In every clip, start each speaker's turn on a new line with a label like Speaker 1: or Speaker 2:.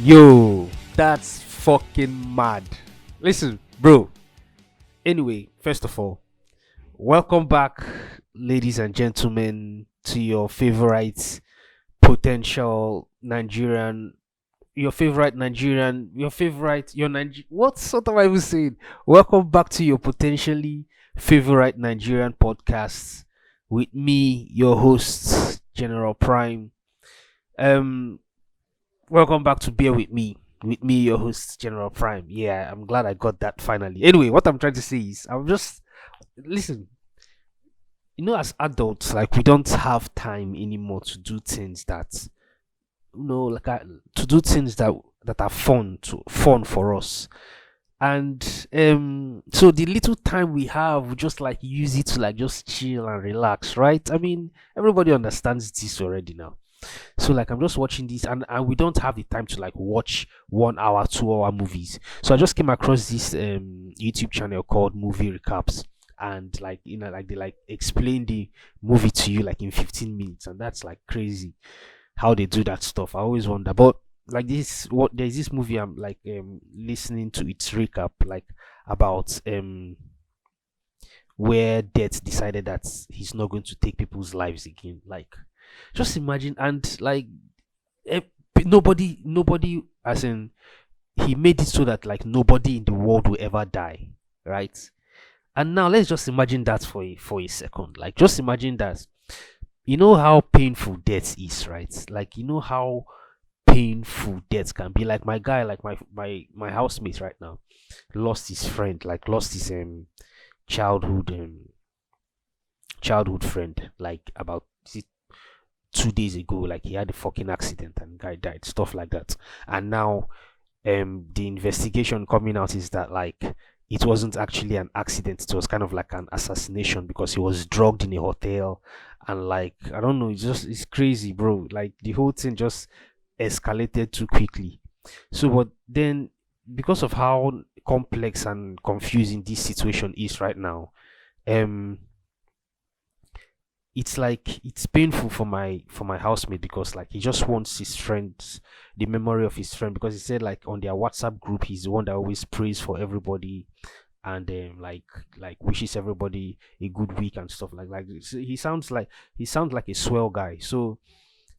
Speaker 1: Yo, that's fucking mad. Listen, bro. Anyway, first of all, welcome back, ladies and gentlemen, to your favorite potential Nigerian, what sort of I was saying? Welcome back to your potentially favorite Nigerian podcast with me, your host, General Prime. Um, Welcome back to Beer with Me. With me, your host, General Prime. Yeah, I'm glad I got that finally. Anyway, what I'm trying to say is, I'm just listen. As adults, like we don't have time anymore to do things that, to do things that are fun for us. And so the little time we have, we just like use it to like just chill and relax, right? I mean, everybody understands this already now. So like I'm just watching this and we don't have the time to like watch 1 hour, 2 hour movies. So I just came across this YouTube channel called Movie Recaps. And like like they like explain the movie to you like in 15 minutes, and that's like crazy how they do that stuff. I always wonder. But like there's this movie I'm like listening to its recap, like about where Death decided that he's not going to take people's lives again. Like just imagine, and like eh, nobody, as in he made it so that like nobody in the world will ever die, right? And now let's just imagine that for a second. Like just imagine that you know how painful death is, right? Like you know how painful death can be. Like my guy, like my housemate right now, lost his friend, like lost his childhood childhood friend, like about 2 days ago. Like he had a fucking accident and guy died, stuff like that. And now the investigation coming out is that like it wasn't actually an accident, it was kind of like an assassination because he was drugged in a hotel. And like I don't know, it's crazy, bro. Like the whole thing just escalated too quickly. So but then, because of how complex and confusing this situation is right now, um it's like it's painful for my housemate, because like he just wants his friends, the memory of his friend, because he said like on their WhatsApp group he's the one that always prays for everybody, and like wishes everybody a good week and stuff like so he sounds like a swell guy. So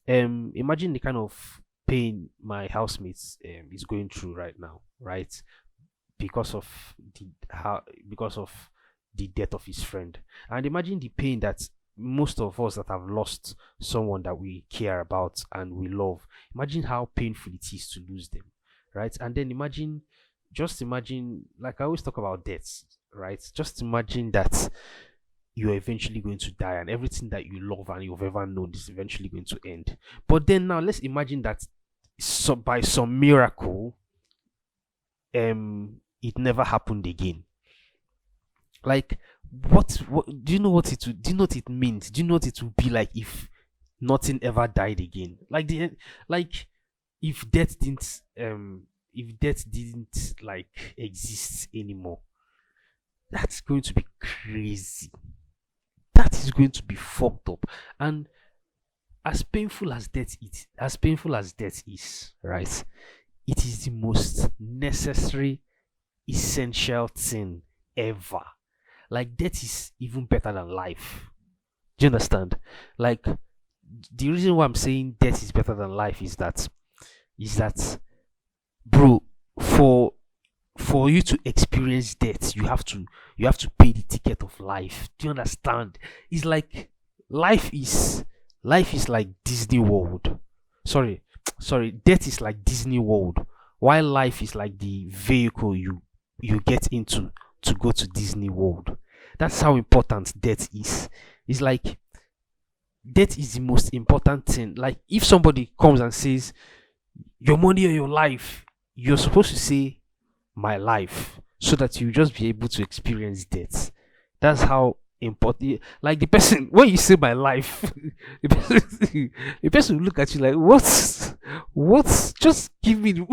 Speaker 1: imagine the kind of pain my housemates is going through right now, right? Because of because of the death of his friend. And imagine the pain that most of us that have lost someone that we care about and we love, imagine how painful it is to lose them, right? And then just imagine, like I always talk about deaths, right? Just imagine that you're eventually going to die and everything that you love and you've ever known is eventually going to end. But then now let's imagine that by some miracle it never happened again. Like what do you know what do you know what it means? Do you know what it would be like if nothing ever died again? Like if death didn't like exist anymore. That's going to be crazy. That is going to be fucked up. And as painful as death is, right? It is the most necessary, essential thing ever. Like death is even better than life. Do you understand? Like the reason why I'm saying death is better than life is that, bro, for you to experience death, you have to pay the ticket of life. Do you understand? It's like life is like Disney World. Sorry, sorry, death is like Disney World, while life is like the vehicle you get into to go to Disney World. That's how important death is. It's like death is the most important thing. Like if somebody comes and says your money or your life, you're supposed to say my life, so that you just be able to experience death. That's how important. Like the person, when you say my life, the person will look at you like, what's just give me the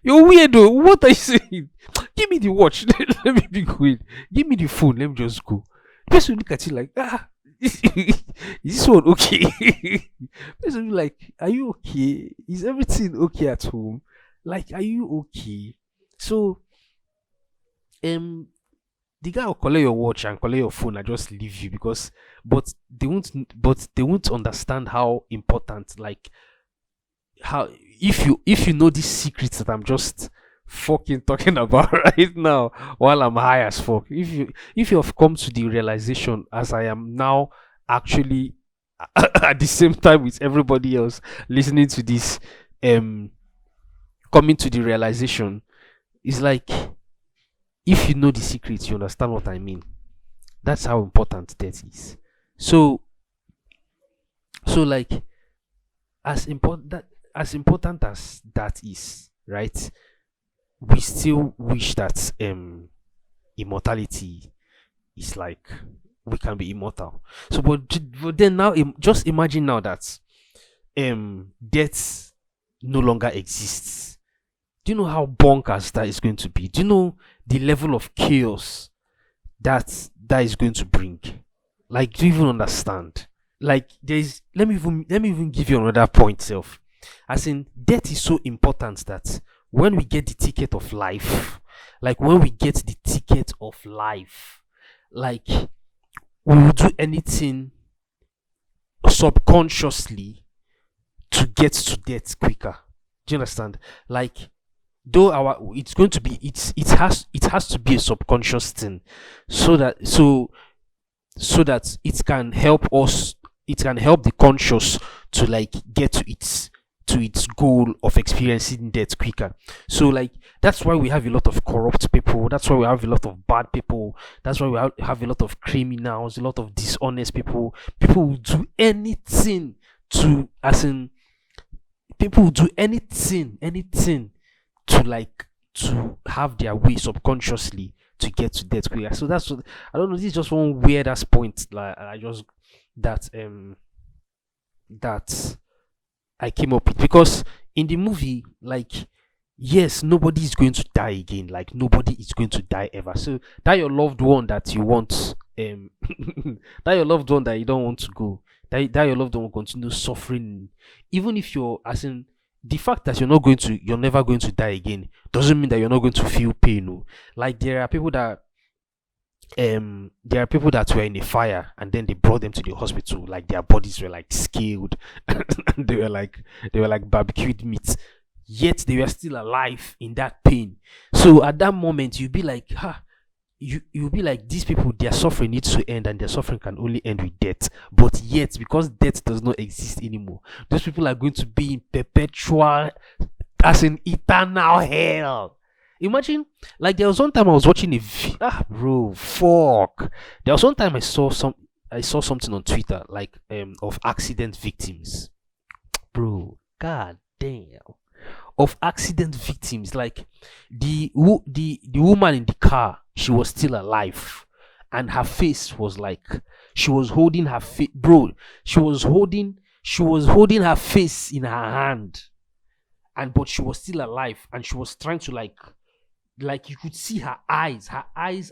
Speaker 1: you're weird though. What are you saying? Give me the watch. Let me be going. Give me the phone. Let me just go. The person will look at you like, Is this one okay? Person will be like, are you okay? Is everything okay at home? Like, are you okay? So um the guy will collect your watch and collect your phone and just leave you because but they won't understand how important, like, how, if you know these secrets that I'm just fucking talking about right now while I'm high as fuck. If you have come to the realization as I am now, actually, at the same time with everybody else listening to this, um coming to the realization, is like, if you know the secrets, you understand what I mean. That's how important death is. So like, as important as that is, right? We still wish that immortality is like, we can be immortal. So but then now, just imagine now that death no longer exists. Do you know how bonkers that is going to be? Do you know the level of chaos that is going to bring? Like, do you even understand? Like, there's let me even give you another point self. As in, death is so important that when we get the ticket of life, like when we get the ticket of life, like, we will do anything subconsciously to get to death quicker. Do you understand? Like, though our it's going to be it has to be a subconscious thing, so that it can help us, it can help the conscious to like get to its goal of experiencing death quicker. So like, that's why we have a lot of corrupt people, that's why we have a lot of bad people, that's why we have a lot of criminals, a lot of dishonest people. People will do anything to as in people will do anything to like, to have their way subconsciously to get to death quicker. So that's what, I don't know. This is just one weird ass point. Like, I just that that I came up with, because in the movie, like, yes, nobody is going to die again. Like, nobody is going to die ever. So that your loved one that you want, that your loved one that you don't want to go, that your loved one will continue suffering, even if you're, as in, the fact that you're never going to die again doesn't mean that you're not going to feel pain. Oh. Like, there are people that were in a fire and then they brought them to the hospital, like their bodies were like scaled and they were like barbecued meat, yet they were still alive in that pain. So at that moment you'll be like, you'll be like, these people, their suffering needs to end, and their suffering can only end with death. But yet, because death does not exist anymore, those people are going to be in perpetual, as in eternal hell. Imagine, like, there was one time I was watching bro, fuck. There was one time I saw something on Twitter, like, of accident victims, bro. God damn, of accident victims. Like, the woman in the car, she was still alive, and her face was like, she was holding her face, bro. She was holding her face in her hand, and but she was still alive, and she was trying to like, you could see her eyes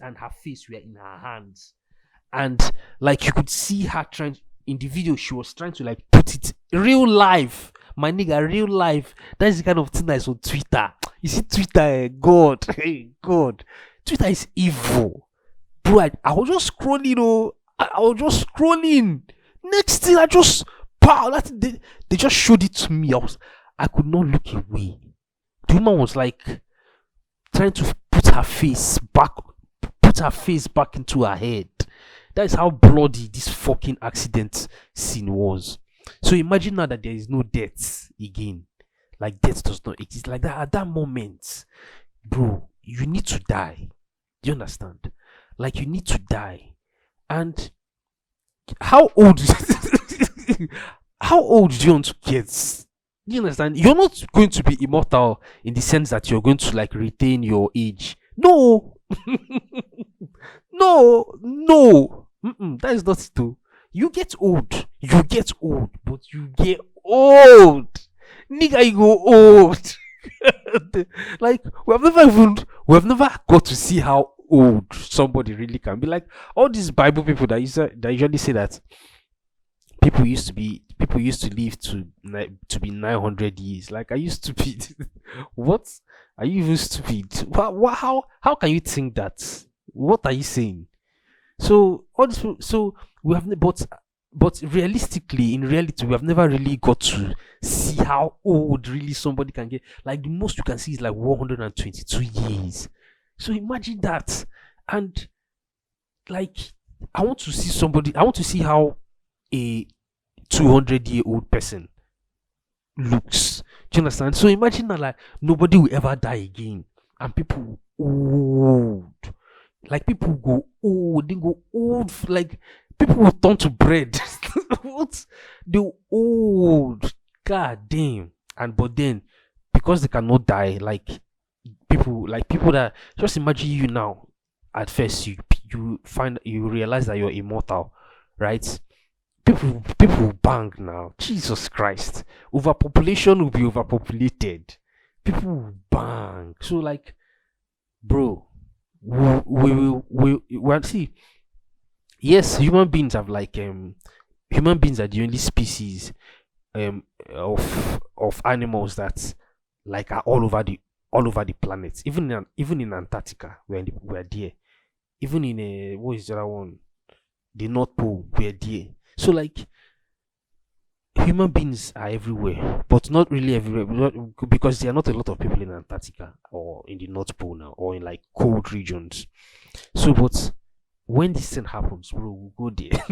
Speaker 1: and her face were in her hands, and like, you could see her trying, in the video she was trying to like put it real life, my nigga, real life. That's the kind of thing that's on Twitter. You see Twitter, God, hey, God, Twitter is evil, bro. I was just scrolling, I was just scrolling. Next thing, I just pow, they just showed it to me. I could not look away. The woman was like trying to put her face back into her head. That is how bloody this fucking accident scene was. So imagine now that there is no death again. Like, death does not exist. Like that, at that moment, bro, you need to die. Do you understand? Like, you need to die. And how old how old do you want to get? Do you understand? You're not going to be immortal in the sense that you're going to like retain your age. No. No. That is not it though. You get old, but you get old. Nigga, you go old. Like, we have never got to see how old somebody really can be. Like all these Bible people that usually say that people used to live to be 900 years. Like, are you stupid? What? Are you even stupid? How can you think that? What are you saying? So all this, so we have but realistically, in reality, we have never really got to see how old really somebody can get. Like the most you can see is like 122 years. So imagine that. And like, I want to see how a 200-year-old person looks. Do you understand? So imagine that, like, nobody will ever die again, and people old, like people go old, they go old, like people will turn to bread. What? They old, god damn. And but then, because they cannot die, like people that, just imagine you now. At first, you realize that you're immortal, right? People bang now. Jesus Christ. Overpopulation will be overpopulated. People will bang. So like, bro, well, see, yes, human beings are the only species of animals that like are all over the planet. Even in Antarctica, we're there. Even in what is the other one? The North Pole, we're there. So like, human beings are everywhere, but not really everywhere, because there are not a lot of people in Antarctica or in the North Pole now, or in like cold regions. So, but when this thing happens, bro, we'll go there.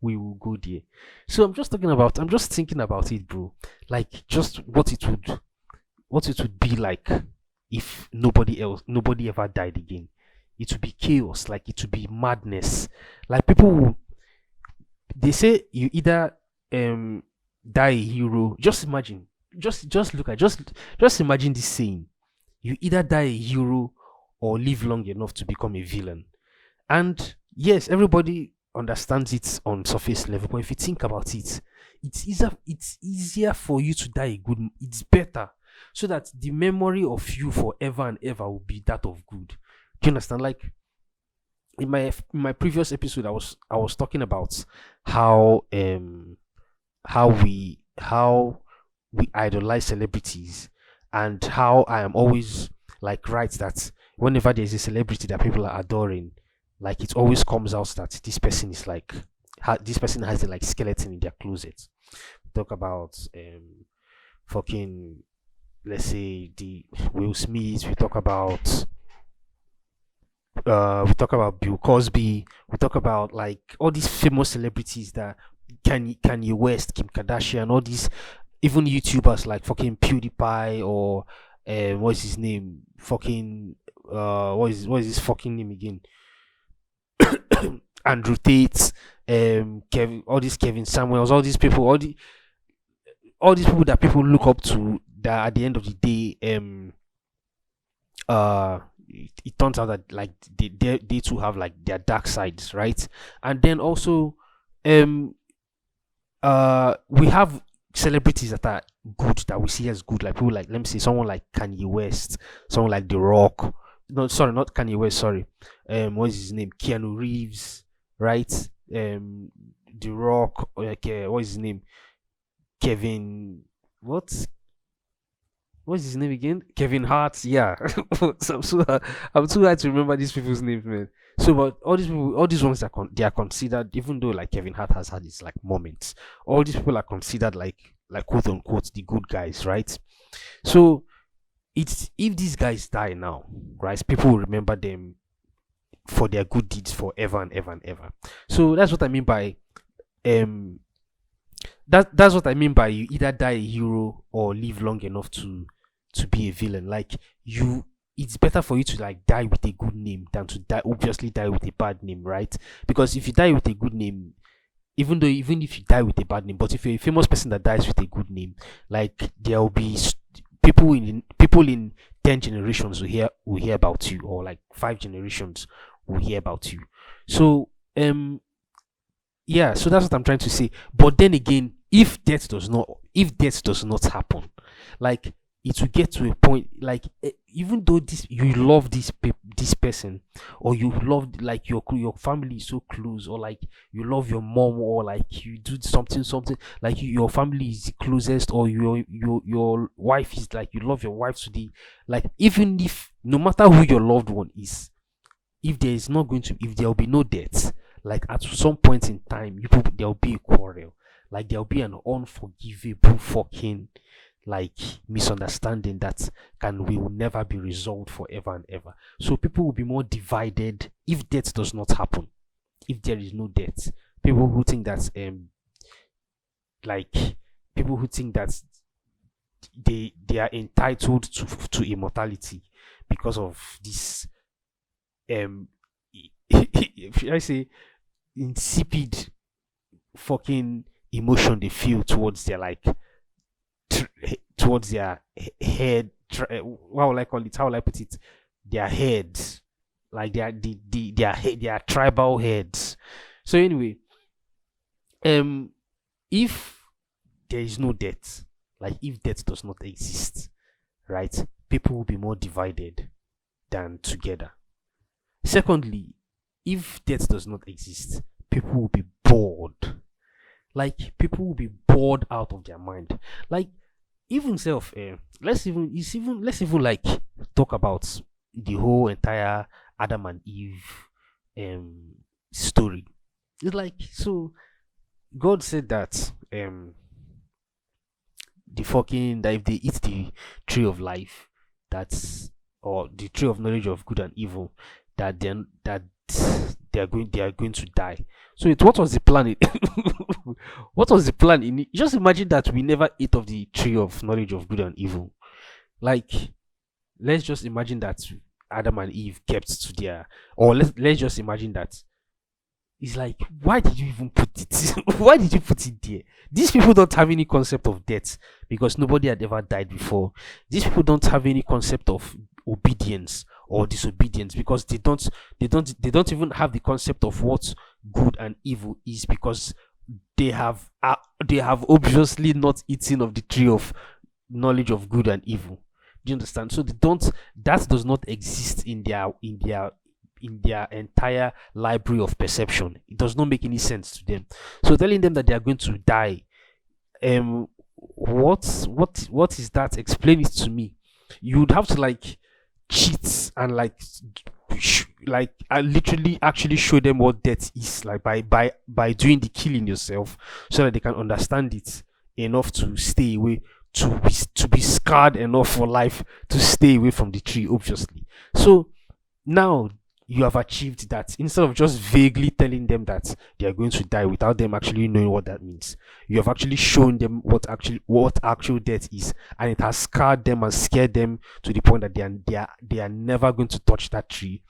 Speaker 1: We will go there. So I'm just thinking about it, bro. Like, just what it would be like if nobody ever died again. It would be chaos, like it would be madness. Like they say you either um die a hero. Just imagine, just look at just imagine this saying: you either die a hero or live long enough to become a villain. And yes, everybody understands it on surface level, but if you think about it, it's easier for you to die a good. It's better, so that the memory of you forever and ever will be that of good. Do you understand? Like, in my previous episode, I was talking about how how we idolize celebrities, and how I am always like right that whenever there's a celebrity that people are adoring, like it always comes out that this person is like, this person has a like skeleton in their closet. Talk about fucking, let's say, the Will Smith. We talk about Bill Cosby. We talk about like all these famous celebrities that Kanye West, Kim Kardashian, all these, even YouTubers like fucking PewDiePie, or what's his name? Fucking what is his fucking name again? Andrew Tate, Kevin, all these Kevin Samuels, all these people, all these people that people look up to, that at the end of the day, it turns out that like they too have like their dark sides, right? And then also, um we have celebrities that are good, that we see as good, like people like, let me say, someone like Kanye West, someone like The Rock. No, sorry, not Kanye West, sorry. What's his name? Keanu Reeves, right? The Rock, like what's his name? Kevin, what? What's his name again? Kevin Hart. Yeah. So I'm too hard to remember these people's names, man. So, but all these people, all these ones they are considered, even though like Kevin Hart has had his like moments, all these people are considered like quote unquote the good guys, right? So it's, if these guys die now, right, people will remember them for their good deeds forever and ever and ever. So that's what I mean by um that's what I mean by you either die a hero or live long enough to be a villain. Like, you, it's better for you to like die with a good name than to die with a bad name, right? Because if you die with a good name, even if you die with a bad name, but if you're a famous person that dies with a good name, like there will be people in 10 generations will hear about you, or like 5 generations will hear about you. So yeah, so that's what I'm trying to say. But then again, if death does not happen, like it will get to a point like even though this you love this person, or you love like your family is so close, or like you love your mom, or like you do something like your family is the closest, or your wife is like you love your wife to the like, even if no matter who your loved one is, if there is not going to if there will be no death, like at some point in time you people, there will be a quarrel, like there will be an unforgivable fucking like misunderstanding that can will never be resolved forever and ever. So people will be more divided if death does not happen, if there is no death. People who think that like people who think that they are entitled to immortality because of this um should I say insipid fucking emotion they feel towards their like towards their head. What will I call it? How will I put it? Their heads, like their tribal heads. So anyway, um, if there is no death, like if death does not exist, right? People will be more divided than together. Secondly, if death does not exist, people will be bored. Like people will be bored out of their mind. Like even self, let's even like talk about the whole entire Adam and Eve um story. It's like so God said that the fucking that if they eat the tree of life, that's or the tree of knowledge of good and evil, that then that they are going to die. So it what was the plan? What was the plan in it? Just imagine that we never ate of the tree of knowledge of good and evil. Like let's just imagine that Adam and Eve kept to their, or let's just imagine that it's like, why did you even put it? Why did you put it there? These people don't have any concept of death because nobody had ever died before. These people don't have any concept of obedience or disobedience because they don't even have the concept of what good and evil is, because they have obviously not eaten of the tree of knowledge of good and evil. Do you understand? So they don't, that does not exist in their entire library of perception. It does not make any sense to them. So telling them that they are going to die, what is that? Explain it to me. You would have to like cheat and like like I literally actually show them what death is, like by doing the killing yourself, so that they can understand it enough to stay away, to be scarred enough for life to stay away from the tree, obviously. So now you have achieved that. Instead of just vaguely telling them that they are going to die without them actually knowing what that means, you have actually shown them what actual death is, and it has scarred them and scared them to the point that they are never going to touch that tree.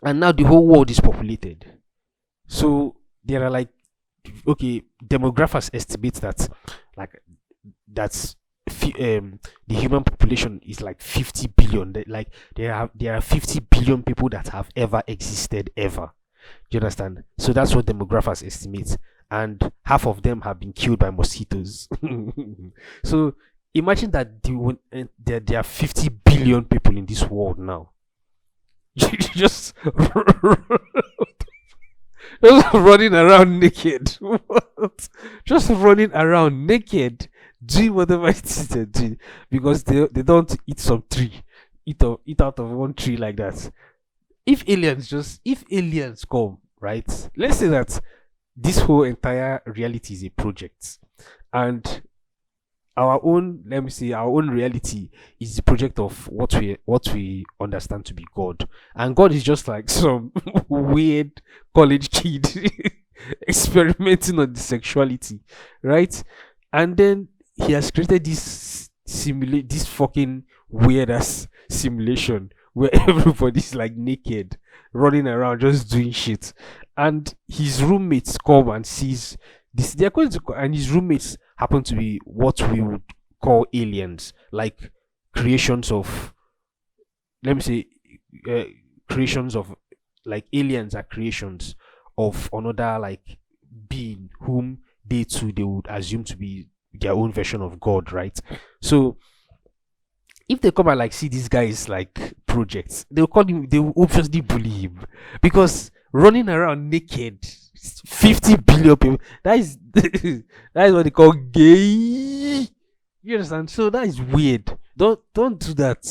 Speaker 1: And now the whole world is populated. So there are like, okay, demographers estimate that like that's the human population is like 50 billion. Like there are 50 billion people that have ever existed ever. Do you understand? So that's what demographers estimate, and half of them have been killed by mosquitoes. So imagine that there are 50 billion people in this world now. Just just running around naked. What? Just running around naked, doing whatever it is they're doing, because they don't eat some tree, eat out of one tree like that. If aliens come, right? Let's say that this whole entire reality is a project, and our own, let me say, our own reality is the project of what we understand to be God, and God is just like some weird college kid experimenting on the sexuality, right? And then he has created this fucking weird ass simulation where everybody's like naked, running around just doing shit, and his roommates come and sees this. They're going to, and his roommates happen to be what we would call aliens, like creations of, let me say, uh, creations of, like aliens are creations of another like being whom they would assume to be their own version of God, right? So if they come and like see this guy's like projects, they'll call him. They will obviously bully him because running around naked, 50 billion people. That is that is what they call gay. You understand? So that is weird. Don't do that.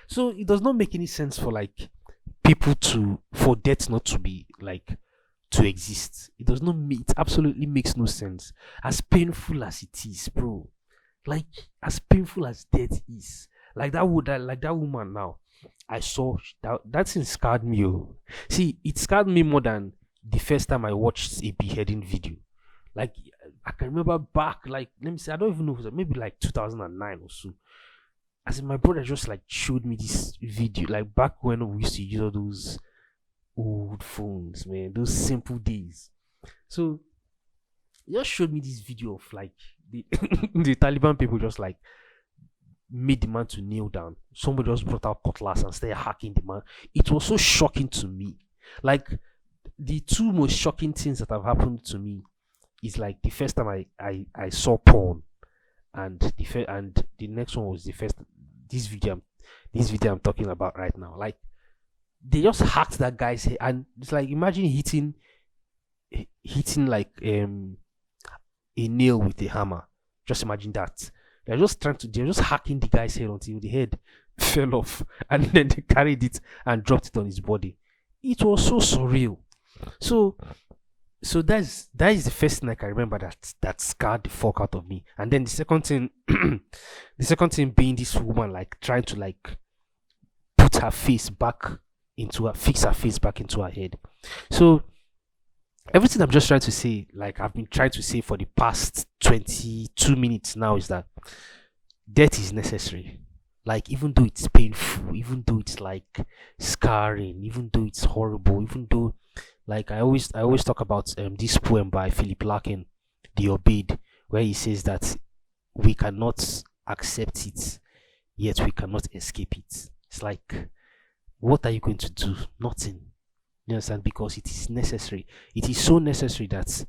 Speaker 1: So it does not make any sense for like people to for death not to be like to exist. It does not make it absolutely makes no sense. As painful as it is, bro. Like as painful as death is. Like that woman now. I saw that thing scarred me. Oh. See, it scarred me more than the first time I watched a beheading video. Like I can remember back, like let me say, I don't even know, if it was maybe like 2009 or so. As in, my brother just like showed me this video, like back when we used to use all those old phones, man, those simple days. So he just showed me this video of like the the Taliban people just like made the man to kneel down. Somebody just brought out cutlass and started hacking the man. It was so shocking to me. Like the two most shocking things that have happened to me is like the first time I saw porn, and and the next one was the first this video this video I'm talking about right now. Like they just hacked that guy's head, and it's like imagine hitting like a nail with a hammer. Just imagine that. They're just hacking the guy's head until the head fell off, and then they carried it and dropped it on his body. It was so surreal. So that is the first thing I can remember that scarred the fuck out of me. And then the second thing the second thing being this woman like trying to like put her face back into her fix her face back into her head. So everything I'm just trying to say, like I've been trying to say for the past 22 minutes now, is that death is necessary. Like even though it's painful, even though it's like scarring, even though it's horrible, even though like I always talk about this poem by Philip Larkin, The Obeyed, where he says that we cannot accept it, yet we cannot escape it. It's like, what are you going to do? Nothing. You understand? Because it is necessary. It is so necessary that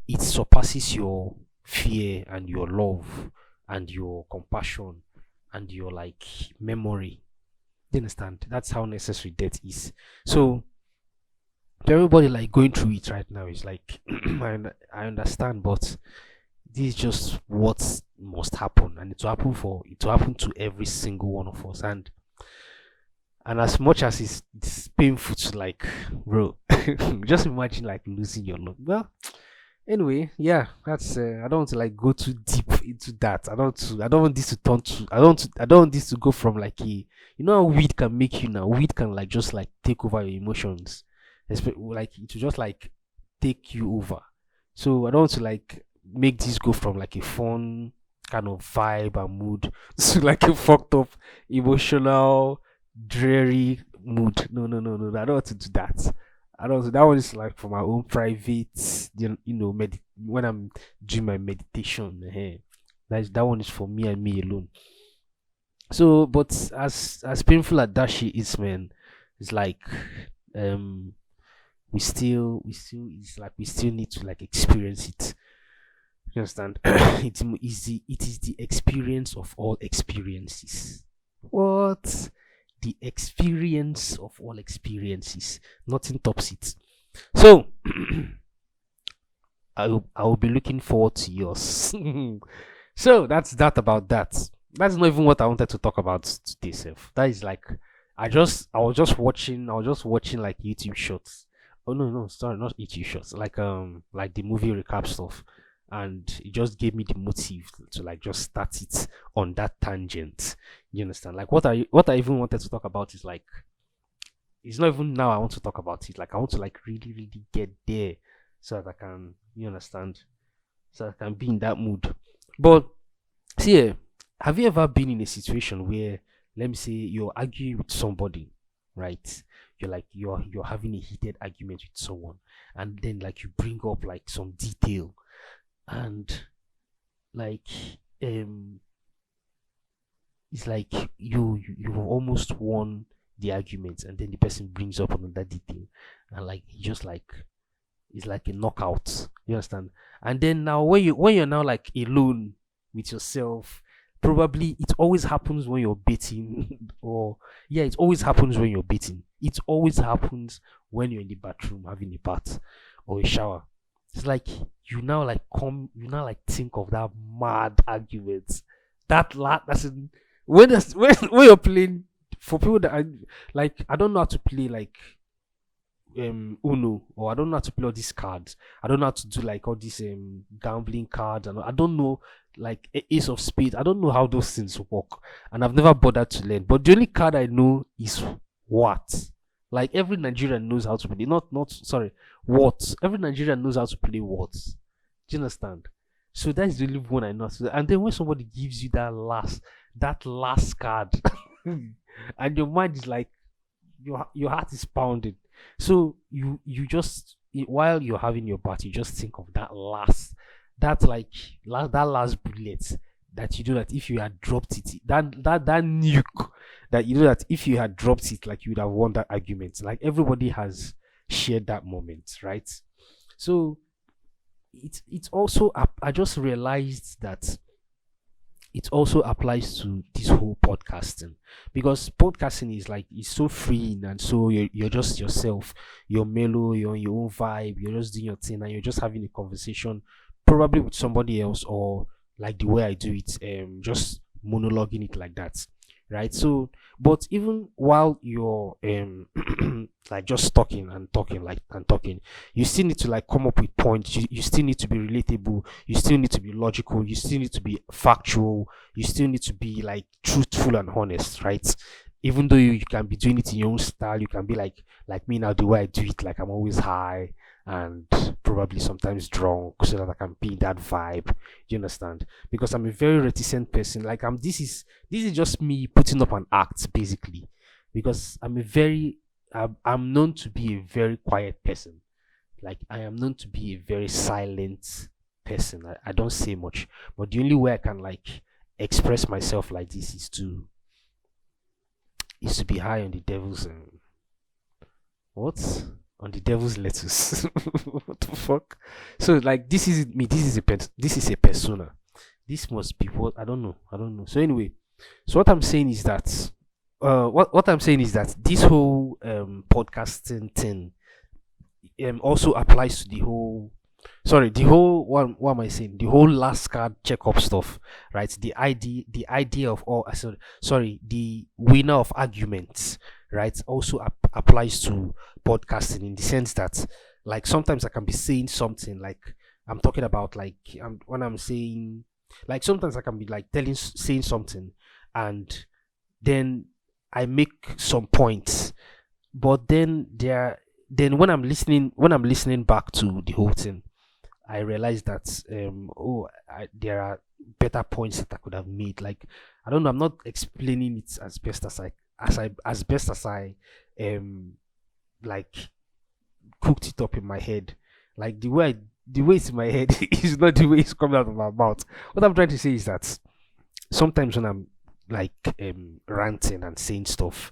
Speaker 1: it surpasses your fear and your love and your compassion and your like memory. You understand? That's how necessary death is. So to everybody like going through it right now is like I understand, but this is just what must happen, and it will happen to every single one of us. And as much as it's painful to like, bro, just imagine like losing your love. Well, anyway, yeah, that's I don't want to like go too deep into that. I don't want this to turn to I don't want this to go from like a, you know how weed can make you now. Weed can like just like take over your emotions. Like it will just like take you over. So I don't want to like make this go from like a fun kind of vibe and mood to like a fucked up emotional dreary mood. No, no, no, no. I don't want to do that. I don't. That one is like for my own private, when I'm doing my meditation. That one is for me and me alone. So, but as painful as that shit is, man, it's like um it's like we still need to like experience it. You understand? It is the experience of all experiences. What? The experience of all experiences. Nothing tops it. So I will be looking forward to yours. So that's that about that. That's not even what I wanted to talk about today, self. That is like I was just watching like YouTube shorts. Oh no, no, sorry, not YouTube shorts. Like the movie recap stuff. And it just gave me the motive to like just start it on that tangent. You understand? Like what I even wanted to talk about is like, it's not even now I want to talk about it. Like I want to like really, really get there so that I can, you understand, so I can be in that mood. But see, have you ever been in a situation where, let me say, you're arguing with somebody, right? You're having a heated argument with someone, and then like you bring up like some detail, and like it's like you almost won the argument, and then the person brings up another detail, and like he just like it's like a knockout. You understand? And then now when you're now like alone with yourself, probably it always happens when you're bathing, or yeah, it always happens when you're bathing. It always happens when you're in the bathroom having a bath or a shower. It's like you now like think of that mad argument. That's when you're playing, for people that like, I don't know how to play like Uno, or I don't know how to play all these cards. I don't know how to do like all these gambling cards, and I don't know like Ace of Spades. I don't know how those things work, and I've never bothered to learn. But the only card I know is what. Like every Nigerian knows how to play. Not sorry, what. Every Nigerian knows how to play what. Do you understand? So that's the only one I know. And then when somebody gives you that last card, and your mind is like, your heart is pounding. So you just, while you're having your bath, you just think of that last bullet, that you know that if you had dropped it, that nuke, that you know that if you had dropped it, like you would have won that argument. Like everybody has shared that moment, right? So it's also I just realized that it also applies to this whole podcasting, because podcasting is like, it's so freeing, and so you're just yourself, you're mellow, you're on your own vibe, you're just doing your thing, and you're just having a conversation probably with somebody else, or like the way I do it, just monologuing it like that, right? So, but even while you're like just talking and talking, like and talking, you still need to like come up with points. You still need to be relatable, you still need to be logical, you still need to be factual, you still need to be like truthful and honest, right? Even though you can be doing it in your own style, you can be like me now, the way I do it, like I'm always high and probably sometimes drunk, so that I can be in that vibe. You understand? Because I'm a very reticent person. Like this is just me putting up an act, basically, because I'm known to be a very quiet person. Like I am known to be a very silent person. I don't say much, but the only way I can like express myself like this is to be high on the devil's what on the devil's lettuce. What the fuck? So like, this is me. This is a persona. This must be what, I don't know. So anyway, so what I'm saying is that what I'm saying is that this whole podcasting thing also applies to the whole, sorry, the whole, what am I saying, the whole last card checkup stuff, right? The idea of all, sorry, the winner of arguments, right, also applies to podcasting, in the sense that like sometimes I can be saying something, like I'm talking about, like when I'm saying, like sometimes I can be like saying something, and then I make some points, but when I'm listening back to the whole thing, I realized that there are better points that I could have made. Like I don't know, I'm not explaining it as best as I like cooked it up in my head. Like the way it's in my head is not the way it's coming out of my mouth. What I'm trying to say is that sometimes when I'm like ranting and saying stuff,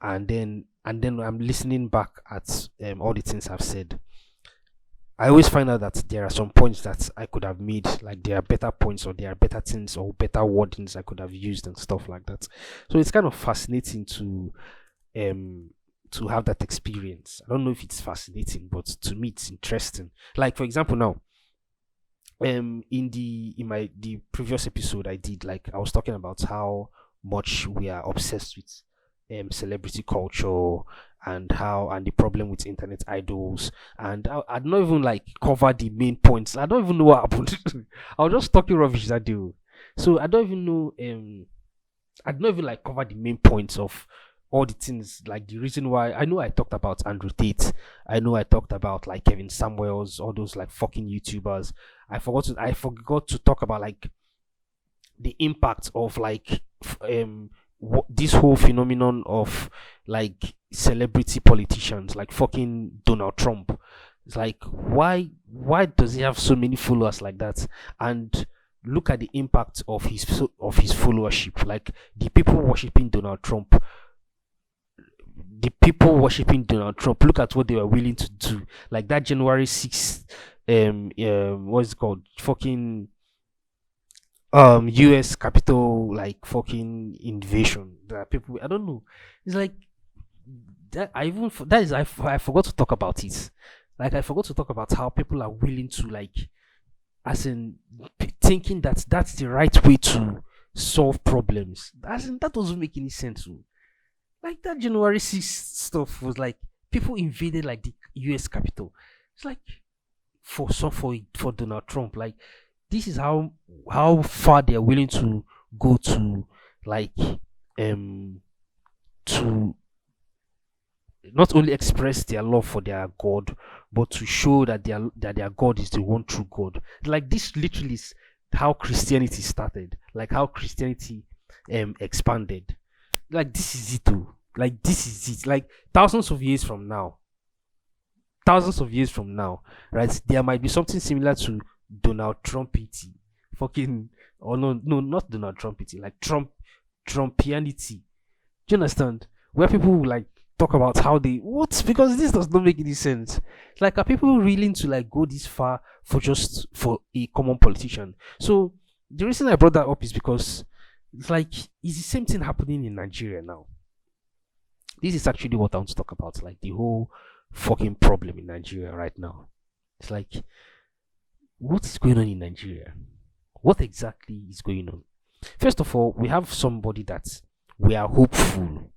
Speaker 1: and then I'm listening back at all the things I've said, I always find out that there are some points that I could have made, like there are better points, or there are better things or better wordings I could have used and stuff like that. So it's kind of fascinating to have that experience. I don't know if it's fascinating, but to me it's interesting. Like for example now, in my the previous episode I did, like I was talking about how much we are obsessed with celebrity culture, and the problem with internet idols, and I don't even like cover the main points. I don't even know what happened. I was just talking rubbish that day. So I don't even know, I don't even like cover the main points of all the things, like the reason why. I know I talked about Andrew Tate, I know I talked about like Kevin Samuels, all those like fucking YouTubers. I forgot to talk about like the impact of like this whole phenomenon of like celebrity politicians, like fucking Donald Trump. It's like, why does he have so many followers like that? And look at the impact of his followership. Like the people worshiping Donald Trump, look at what they were willing to do. Like that January 6th, what's it called, fucking US capital like fucking invasion. There are people I don't know. It's like that I even that is I forgot to talk about it. Like I forgot to talk about how people are willing to like as in thinking that that's the right way to solve problems. As in that doesn't make any sense. Like that January 6th stuff was like people invaded like the US capital. It's like for Donald Trump. Like this is how far they're willing to go to like um to not only express their love for their God, but to show that their God is the one true God. Like this literally is how Christianity started, like how Christianity expanded. Like this is it too. Like this is it. Like thousands of years from now, right? There might be something similar to Donald Trumpity, fucking or no, not Donald Trumpity, like Trumpianity. Do you understand? Where people will, like talk about how they what because this does not make any sense. Like are people willing to like go this far for just for a common politician? So the reason I brought that up is because it's like it's the same thing happening in Nigeria now. This is actually what I want to talk about, like the whole fucking problem in Nigeria right now. It's like what is going on in Nigeria? What exactly is going on? First of all, we have somebody that we are hopeful.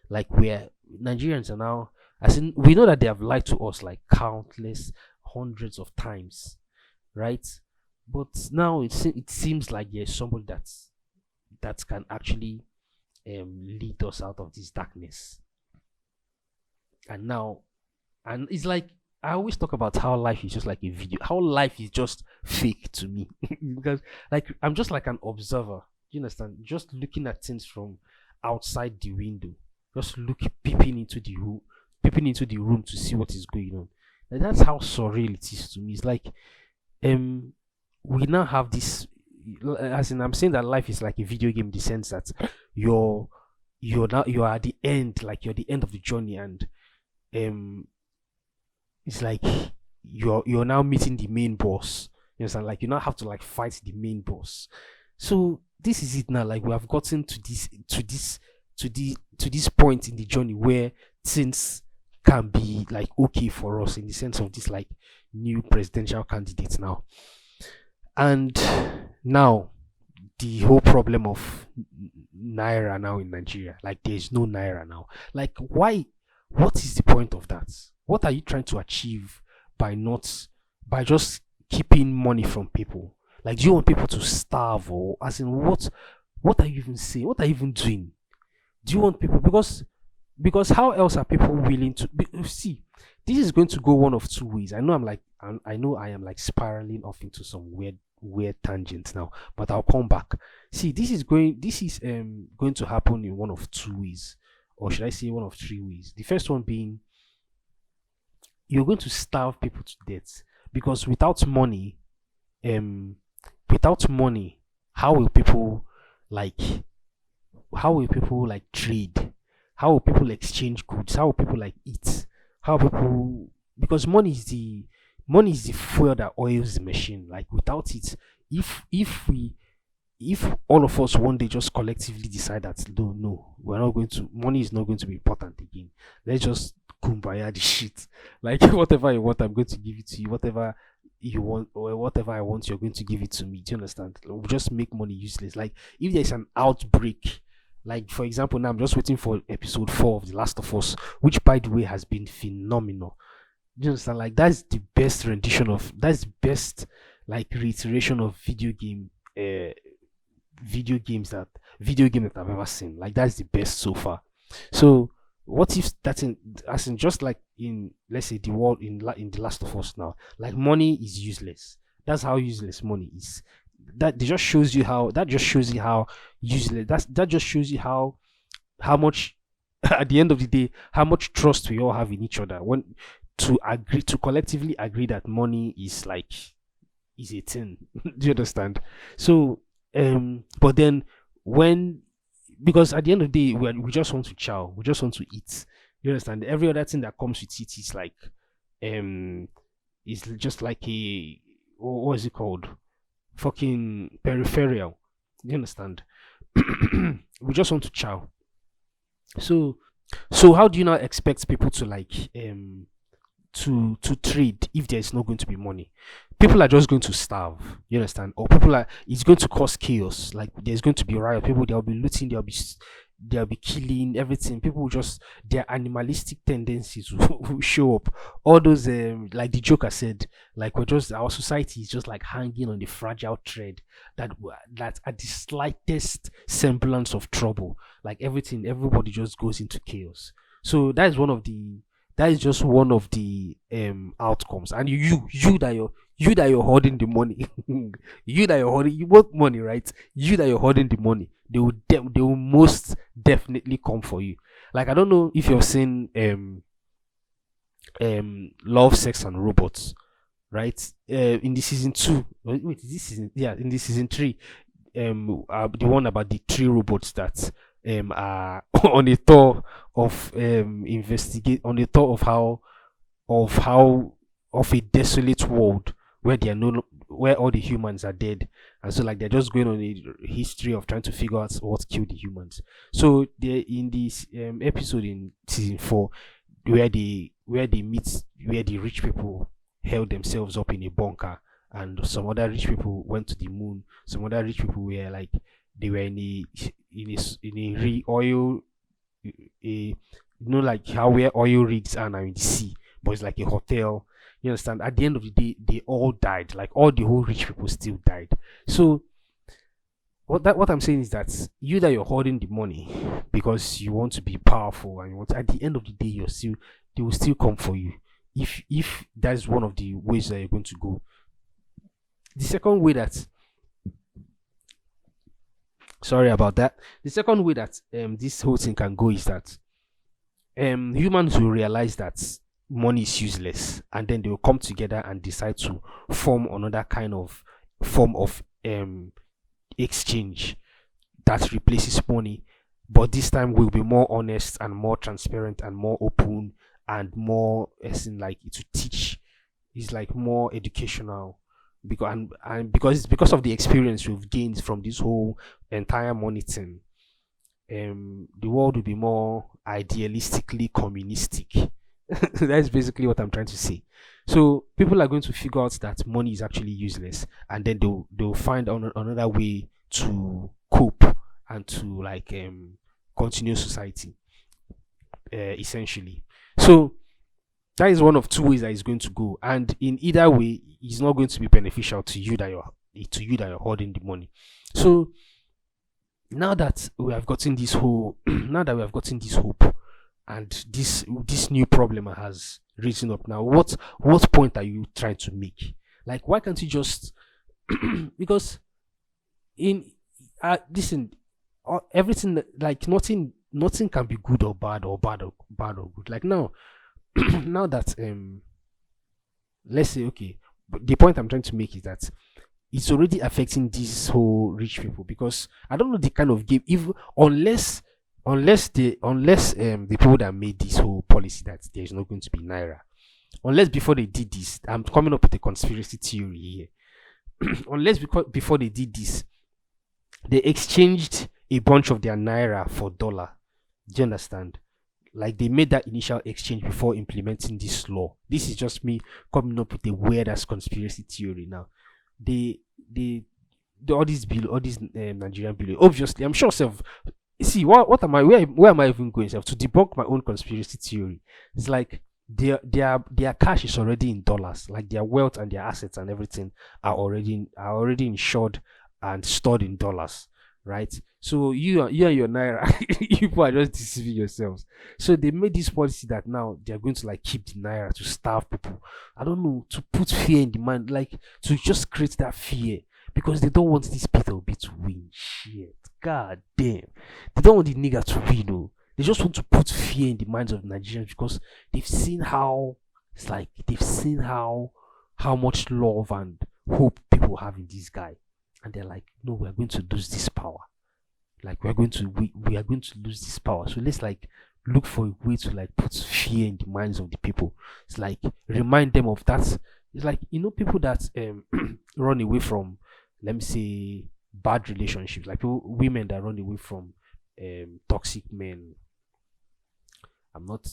Speaker 1: Like we're Nigerians are now as in we know that they have lied to us like countless hundreds of times, right? But now it seems like there's somebody that can actually lead us out of this darkness. And now and it's like I always talk about how life is just like a video, how life is just fake to me. Because like I'm just like an observer. Do you understand? Just looking at things from outside the window, just peeping into the room to see what is going on. And that's how surreal it is to me. It's like um we now have this as in I'm saying that life is like a video game in the sense that you're you're at the end, like you're the end of the journey and um it's like you're now meeting the main boss. You understand? Like you now have to like fight the main boss. So this is it now. Like we have gotten to this point in the journey where things can be like okay for us in the sense of this like new presidential candidate now. And now the whole problem of Naira now in Nigeria. Like there's no Naira now. Like why what is the point of that? What are you trying to achieve by not by just keeping money from people? Like do you want people to starve or as in what are you even saying? What are you even doing? Do you want people because how else are people willing to see this is going to go one of two ways. I know I am like spiraling off into some weird tangents now, but I'll come back. See, this is going to happen in one of two ways, or should I say one of three ways. The first one being you're going to starve people to death because um without money, how will people like how will people like trade? How will people exchange goods? How will people like eat? How people because money is the fuel that oils the machine. Like without it, if all of us one day just collectively decide that no, we're not going to money is not going to be important again. Let's just kumbaya the shit. Like whatever you want, I'm going to give it to you. Whatever you want or whatever I want, you're going to give it to me. Do you understand? We'll just make money useless. Like if there's an outbreak, like for example, now I'm just waiting for episode 4 of The Last of Us, which by the way has been phenomenal. Do you understand? Like that's the best like reiteration of video games that video game that I've ever seen. Like that's the best so far. So what if that's in as in just like in let's say the world in the Last of Us now, like money is useless. That's how useless money is. That just shows you how useless that just shows you how much at the end of the day how much trust we all have in each other when to collectively agree that money is like is a thing. Do you understand? So but then when because at the end of the day we just want to chow, we just want to eat. You understand? Every other thing that comes with it is like um is just like a what is it called? Fucking peripheral. You understand? We just want to chow. So how do you now expect people to to trade if there is not going to be money? People are just going to starve. You understand? Or people are it's going to cause chaos. Like there's going to be riot. People they'll be looting. They'll be killing everything. People will just their animalistic tendencies will show up. All those like the Joker said, like we're just our society is just like hanging on the fragile thread that at the slightest semblance of trouble, like everybody just goes into chaos. So that is just one of the outcomes. And you that you're hoarding the money, you that you're hoarding you want money, right? You that you're hoarding the money, they will most definitely come for you. Like I don't know if you've seen Love, Sex and Robots, right? In the season two, wait, is this season? Yeah, in the season three, the one about the three robots that are on a tour of investigate on a tour of how of a desolate world where they are no where all the humans are dead, and so like they're just going on a history of trying to figure out what killed the humans. So they in this episode in season four where they meet where the rich people held themselves up in a bunker, and some other rich people went to the moon. Some other rich people were like they were in a oil a like how where oil rigs are now in the sea, but it's like a hotel. You understand? At the end of the day, they all died. Like all the whole rich people still died. So what I'm saying is that you that you're hoarding the money because you want to be powerful and you want at the end of the day you're still they will still come for you. If that's one of the ways that you're going to go. The second way that sorry about that. The second way that this whole thing can go is that humans will realize that money is useless, and then they will come together and decide to form another kind of form of exchange that replaces money, but this time will be more honest and more transparent and more open and more as in like to teach is like more educational because and because it's because of the experience we've gained from this whole entire money thing. The world will be more idealistically communistic. That's basically what I'm trying to say. So people are going to figure out that money is actually useless, and then they'll find another way to cope and to continue society, essentially. So that is one of two ways that is going to go, and in either way, it's not going to be beneficial to you that you're holding the money. So now that we have gotten this whole now that we have gotten this hope and this new problem has risen up now, what point are you trying to make? Like why can't you just because in listen everything like nothing can be good or bad or bad or good like now now that let's say okay, but the point I'm trying to make is that it's already affecting these whole rich people because I don't know the kind of game if unless the people that made this whole policy that there's not going to be naira, unless before they did this, I'm coming up with a conspiracy theory here. Unless because before they did this, they exchanged a bunch of their naira for dollar. Do you understand? Like they made that initial exchange before implementing this law. This is just me coming up with a weird ass conspiracy theory now. They all these all these Nigerian bill. Obviously, I'm sure self. See what am I? Where am I even going? Self to debunk my own conspiracy theory. It's like their cash is already in dollars. Like their wealth and their assets and everything are already insured and stored in dollars, right? So you and your naira, you people are just deceiving yourselves. So they made this policy that now they are going to like keep the naira to starve people. I don't know to put fear in the mind, like to just create that fear because they don't want this Peter Obi to win. Shit, god damn, they don't want the nigga to win. No, they just want to put fear in the minds of Nigerians because they've seen how it's like they've seen how much love and hope people have in this guy, and they're like, no, we are going to lose this power. Like we are going to lose this power. So let's like look for a way to like put fear in the minds of the people. It's like remind them of that. It's like people that run away from let me say bad relationships, like people, women that run away from toxic men. I'm not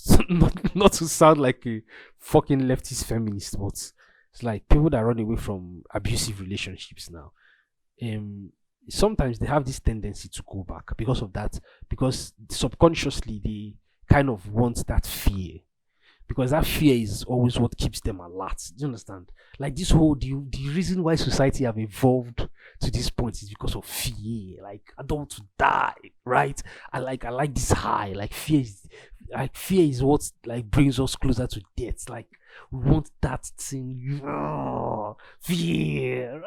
Speaker 1: not to sound like a fucking leftist feminist, but it's like people that run away from abusive relationships now. Um, Sometimes they have this tendency to go back because of that, because subconsciously they kind of want that fear, because that fear is always what keeps them alert. Do you understand? Like this whole the reason why society have evolved to this point is because of fear. Like I don't want to die, right? I like this high. Like fear is what like brings us closer to death. Like we want that thing. Fear,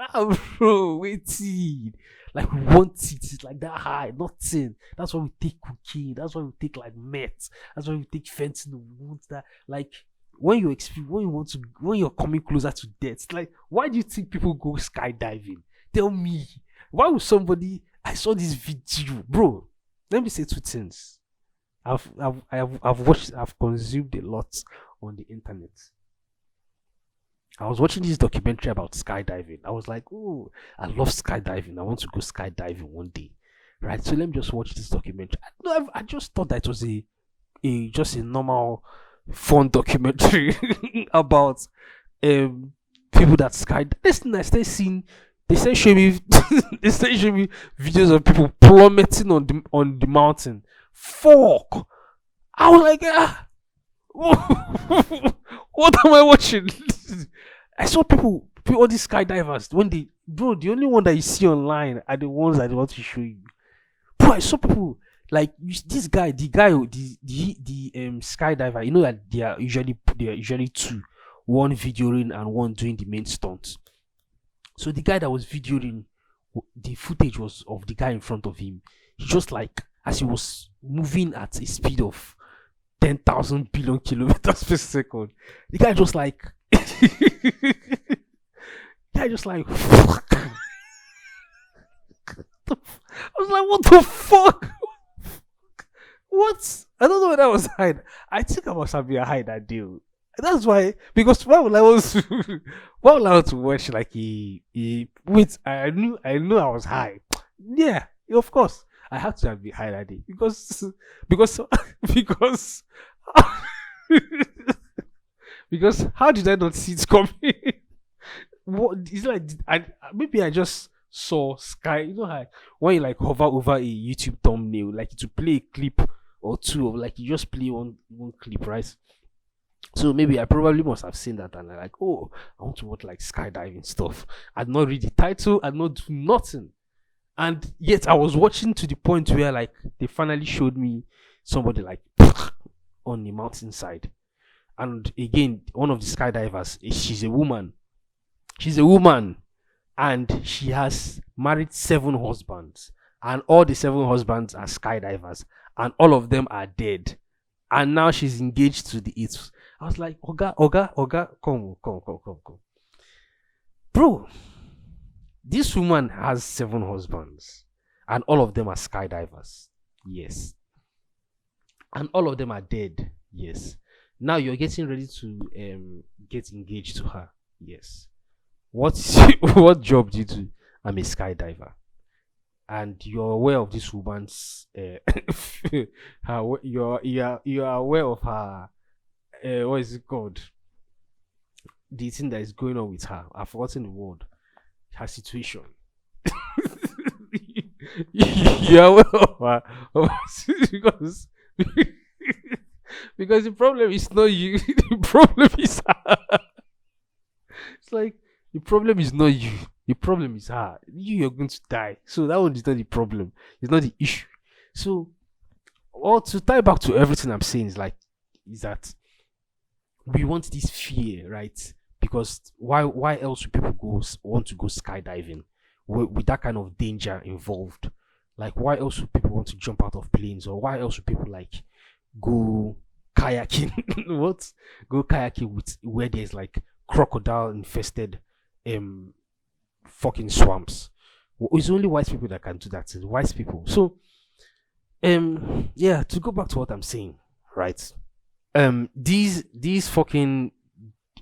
Speaker 1: bro. Waiting. Like we want it. It's like that high, nothing. That's why we take cocaine. That's why we take like meth. That's why we take fentanyl. We want that. Like when you experience, when you're coming closer to death, like why do you think people go skydiving? Tell me, why would somebody? I saw this video, bro. Let me say two things. I've consumed a lot on the internet. I was watching this documentary about skydiving. I was like, oh, I love skydiving. I want to go skydiving one day, right? So let me just watch this documentary. I just thought that it was a just a normal fun documentary about um people that sky. Listen, I started seeing. They started showing me. They started showing me videos of people plummeting on the mountain. Fuck! I was like, what am I watching? I saw people, all these skydivers when they, bro. The only one that you see online are the ones that they want to show you. Bro, I saw people like this guy, the skydiver. You know that they are usually two, one videoing and one doing the main stunts. So the guy that was videoing, the footage was of the guy in front of him. He just like as he was moving at a speed of 10,000 billion kilometers per second. The guy just like, the guy just like, fuck. I was like, what the fuck? What? I don't know whether I was high. I think I must have been high that deal. That's why, because why would I want to, why would I want to watch like wait, I knew I was high. Yeah, of course. I had to have been high that day because, because, because how did I not see it coming? What it's like maybe I just saw sky. You know how when you like hover over a YouTube thumbnail, like to play a clip or two of like you just play one clip, right? So maybe I probably must have seen that and I like, oh, I want to watch like skydiving stuff. I'd not read the title, I'd not do nothing. And yet I was watching to the point where like they finally showed me somebody like on the mountainside. And again, one of the skydivers, she's a woman. She's a woman and she has married 7 husbands. And all the 7 husbands are skydivers. And all of them are dead. And now she's engaged to the 8th. I was like, Oga, come. Bro, this woman has 7 husbands. And all of them are skydivers. Yes. And all of them are dead. Yes. Now you're getting ready to get engaged to her. Yes. What what job do you do? I'm a skydiver. And you're aware of this woman's you're aware of her what is it called? The thing that is going on with her. I've forgotten the word. Her situation. You're aware of her because because the problem is not you. The problem is her. It's like the problem is not you. The problem is her. You're going to die. So that one is not the problem. It's not the issue. So, or to tie back to everything I'm saying is that we want this fear, right? Because why else would people want to go skydiving with that kind of danger involved? Like why else would people want to jump out of planes, or why else would people like go kayaking? What? Go kayaking with where there's like crocodile infested fucking swamps. It's only white people that can do that. It's white people. So yeah, to go back to what I'm saying, right? These fucking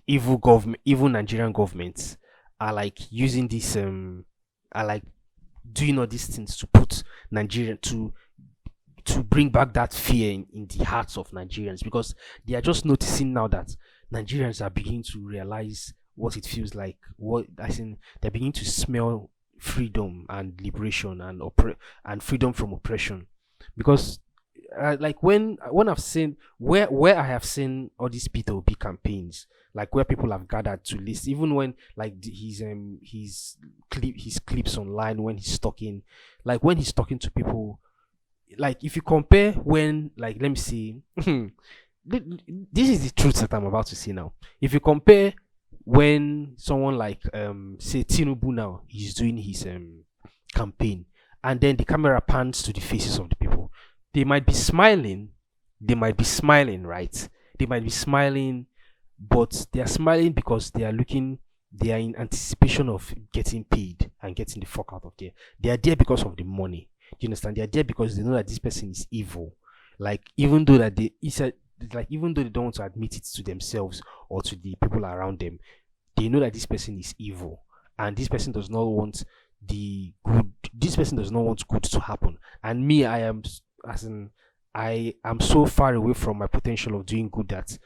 Speaker 1: evil Nigerian governments are like using this are like doing all these things to put Nigerian to bring back that fear in the hearts of Nigerians, because they are just noticing now that Nigerians are beginning to realize what it feels like. What I think they're beginning to smell freedom and liberation and and freedom from oppression, because like when I've seen where I have seen all these P2B campaigns, like where people have gathered to list, even when like his clips online when he's talking, like when he's talking to people, like if you compare when, like, let me see, this is the truth that I'm about to say now. If you compare when someone like say Tinubu now he's doing his campaign, and then the camera pans to the faces of the people, they might be smiling, right? They might be smiling, but they are smiling because they are in anticipation of getting paid and getting the fuck out of there. They are there because of the money. Do you understand? They are there because they know that this person is evil. Like even though that even though they don't want to admit it to themselves or to the people around them, they know that this person is evil, and this person does not want the good. This person does not want good to happen. And me, I am as in I am so far away from my potential of doing good that,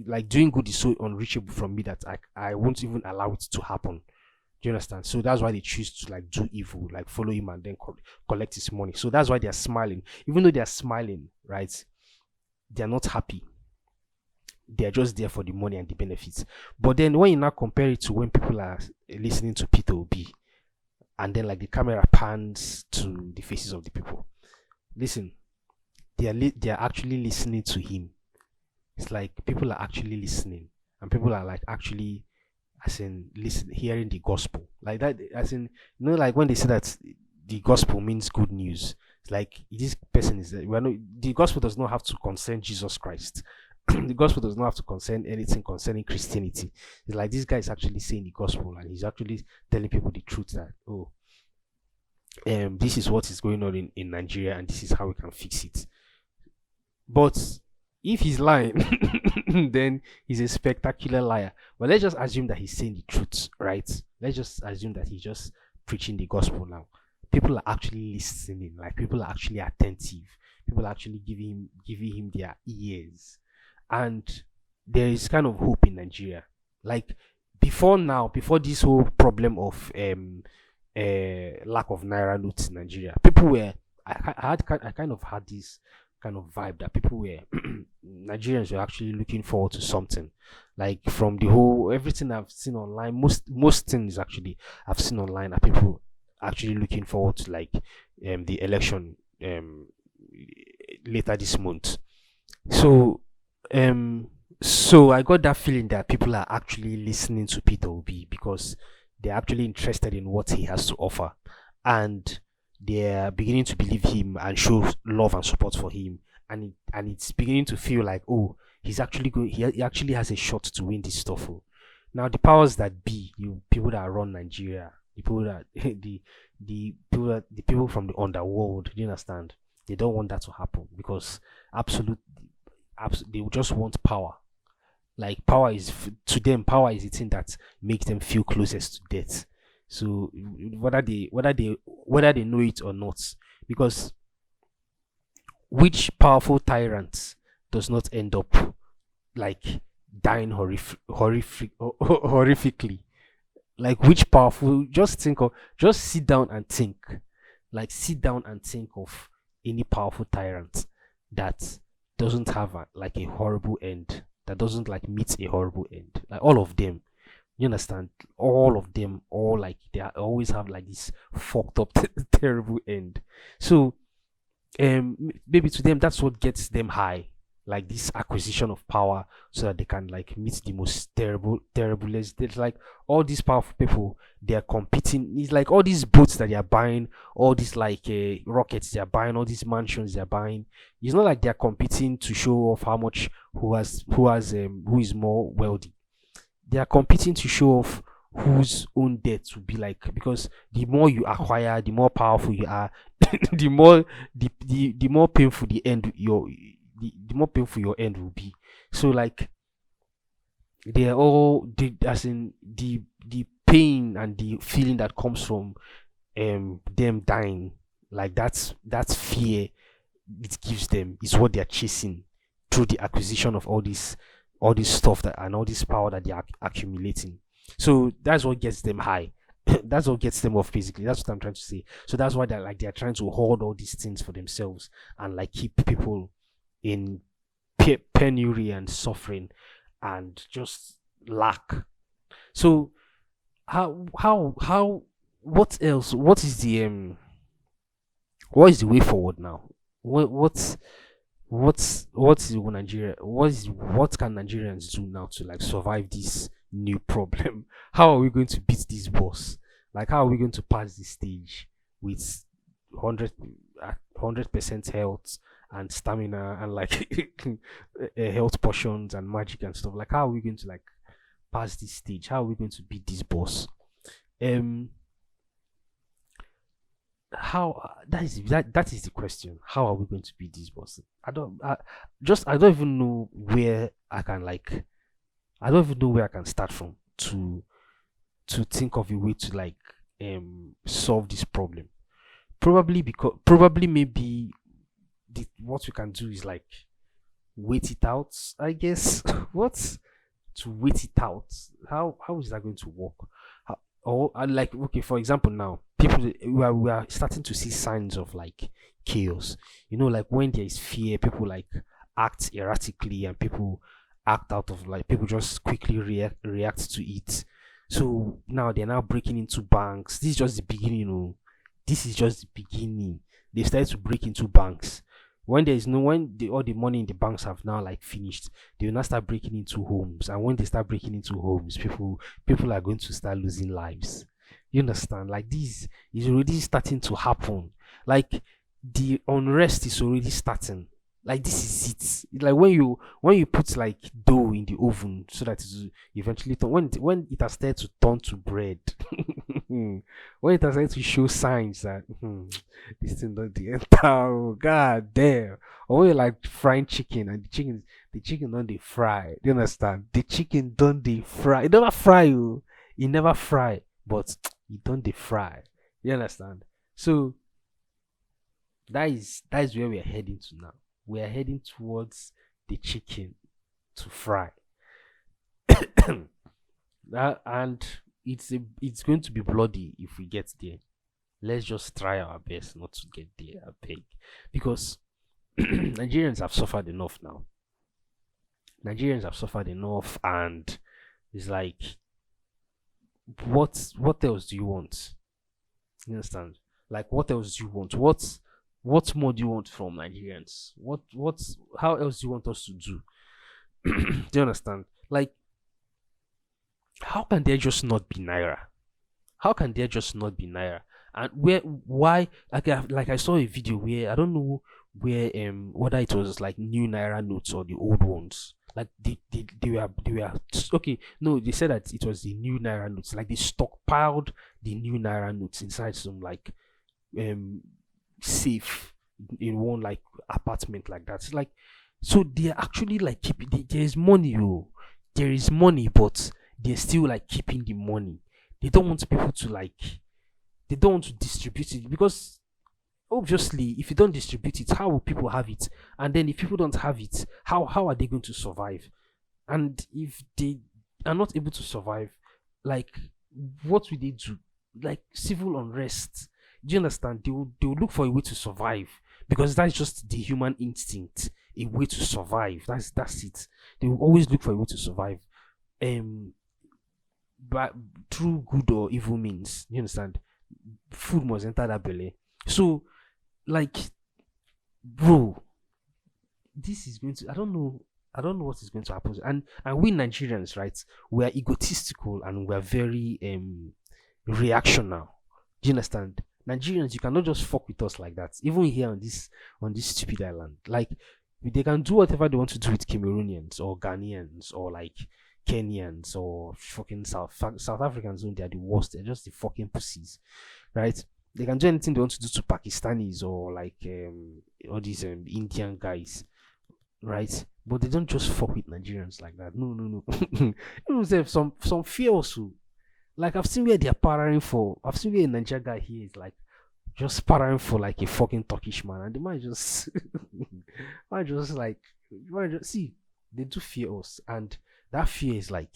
Speaker 1: like, doing good is so unreachable from me that I won't even allow it to happen. Do you understand? So that's why they choose to like do evil, like follow him and then collect his money. So that's why they are smiling. Even though they are smiling, right? They are not happy. They are just there for the money and the benefits. But then when you now compare it to when people are listening to P2B, and then like the camera pans to the faces of the people, listen, they are actually listening to him. It's like people are actually listening, and people are like actually, as in, listen, hearing the gospel like that, as in, like when they say that the gospel means good news, it's like this person is well, no, the gospel does not have to concern Jesus Christ. The gospel does not have to concern anything concerning Christianity. It's like this guy is actually saying the gospel, and he's actually telling people the truth that, oh, this is what is going on in Nigeria, and this is how we can fix it. But if he's lying, then he's a spectacular liar. But let's just assume that he's saying the truth, right? Let's just assume that he's just preaching the gospel now. People are actually listening, like people are actually attentive. People are actually giving him their ears. And there is kind of hope in Nigeria. Like before this whole problem of lack of Naira notes in Nigeria, people were I kind of had this kind of vibe that people were Nigerians were actually looking forward to something. Like from the whole everything I've seen online, most things actually I've seen online are people actually looking forward to, like the election later this month. So so I got that feeling that people are actually listening to Peter Obi because they're actually interested in what he has to offer, and they're beginning to believe him and show love and support for him, and it's beginning to feel like, oh, he's actually going he actually has a shot to win this stuff. Oh. Now the powers that be, you people that run Nigeria, the people that the people from the underworld, you understand, they don't want that to happen because absolute they just want power. Like power is to them, power is the thing that makes them feel closest to death. So whether they know it or not, because which powerful tyrant does not end up like dying horrifically? Like which powerful? Just sit down and think. Like sit down and think of any powerful tyrant that doesn't have like a horrible end, that doesn't like meet a horrible end. Like all of them, you understand? All of them, all like always have like this fucked up, terrible end. So, maybe to them that's what gets them high, like this acquisition of power, so that they can like meet the most terrible. There's like all these powerful people, they are competing. It's like all these boats that they are buying, all these like rockets they are buying, all these mansions they are buying. It's not like they are competing to show off how much who is more wealthy. They are competing to show off whose own debt will be like, because the more you acquire, the more powerful you are, the more the more painful the end the more painful your end will be. So like they are all as in the pain and the feeling that comes from them dying, like that's fear it gives them is what they're chasing through the acquisition of all this stuff that and all this power that they're accumulating. So that's what gets them high. That's what gets them off basically. That's what I'm trying to say. So that's why they're trying to hoard all these things for themselves and like keep people in penury and suffering and just lack. So how what else? What is the way forward now? What's Nigeria? What can Nigerians do now to like survive this new problem? How are we going to beat this boss? Like how are we going to pass this stage with 100% health and stamina and like health potions and magic and stuff? Like how are we going to like pass this stage? How are we going to beat this boss? Um, how that is the question. How are we going to beat this boss? I don't even know where I can like I don't even know where I can start from to think of a way to like solve this problem. Probably maybe what we can do is like wait it out, I guess. What to wait it out? How is that going to work? Or like okay, for example, now people we are starting to see signs of like chaos. Like when there is fear, people like act erratically, and people act out of like people just quickly react to it. So now they're now breaking into banks. This is just the beginning. This is just the beginning. They started to break into banks. When there is no when all the money in the banks have now like finished, they will now start breaking into homes. And when they start breaking into homes, people are going to start losing lives. You understand? Like this is already starting to happen. Like the unrest is already starting. Like this is it. Like when you put like dough in the oven so that it will eventually turn when it has started to turn to bread. When it has started to show signs that this thing don't the enter. Oh, god damn. Or when you like frying chicken and the chicken don't they fry. Do you understand? The chicken don't they fry. It never fry you. It never fry, but it don't they fry. You understand? So that is where we are heading to now. We are heading towards the chicken to fry. And it's going to be bloody if we get there. Let's just try our best not to get there, I beg. Because Nigerians have suffered enough now. Nigerians have suffered enough, and it's like, what else do you want? You understand? Like, what else do you want? What more do you want from Nigerians? How else do you want us to do? Do you understand? Like, how can there just not be Naira? How can there just not be Naira? And why? Like I saw a video where I don't know where whether it was like new Naira notes or the old ones. Like they were okay. No, they said that it was the new Naira notes. Like they stockpiled the new Naira notes inside some like um safe in one like apartment like that. It's like so they're actually like keeping. There is money, there is money, but they're still like keeping the money. They don't want people to like they don't want to distribute it because obviously if you don't distribute it, how will people have it? And then if people don't have it, how are they going to survive? And if they are not able to survive, like what will they do? Like civil unrest. Do you understand? They will look for a way to survive because that's just the human instinct, a way to survive. That's it. They will always look for a way to survive. Um but through good or evil means. You understand? Food must enter that belly. So, like, bro, this is going to. I don't know. I don't know what is going to happen. And we Nigerians, right? We are egotistical and we are very reactional. Do you understand? Nigerians, you cannot just fuck with us like that. Even here on this stupid island, like they can do whatever they want to do with Cameroonians or Ghanaians or like Kenyans or fucking South Africans. No, they are the worst. They're just the fucking pussies, right? They can do anything they want to do to Pakistanis or like all these Indian guys, right? But they don't just fuck with Nigerians like that. No, no, no. Even if some fear also. Like I've seen where they're partying for. I've seen where a Niger guy here is like just partying for like a fucking Turkish man, and the man just, man just like, man just see, they do fear us, and that fear is like,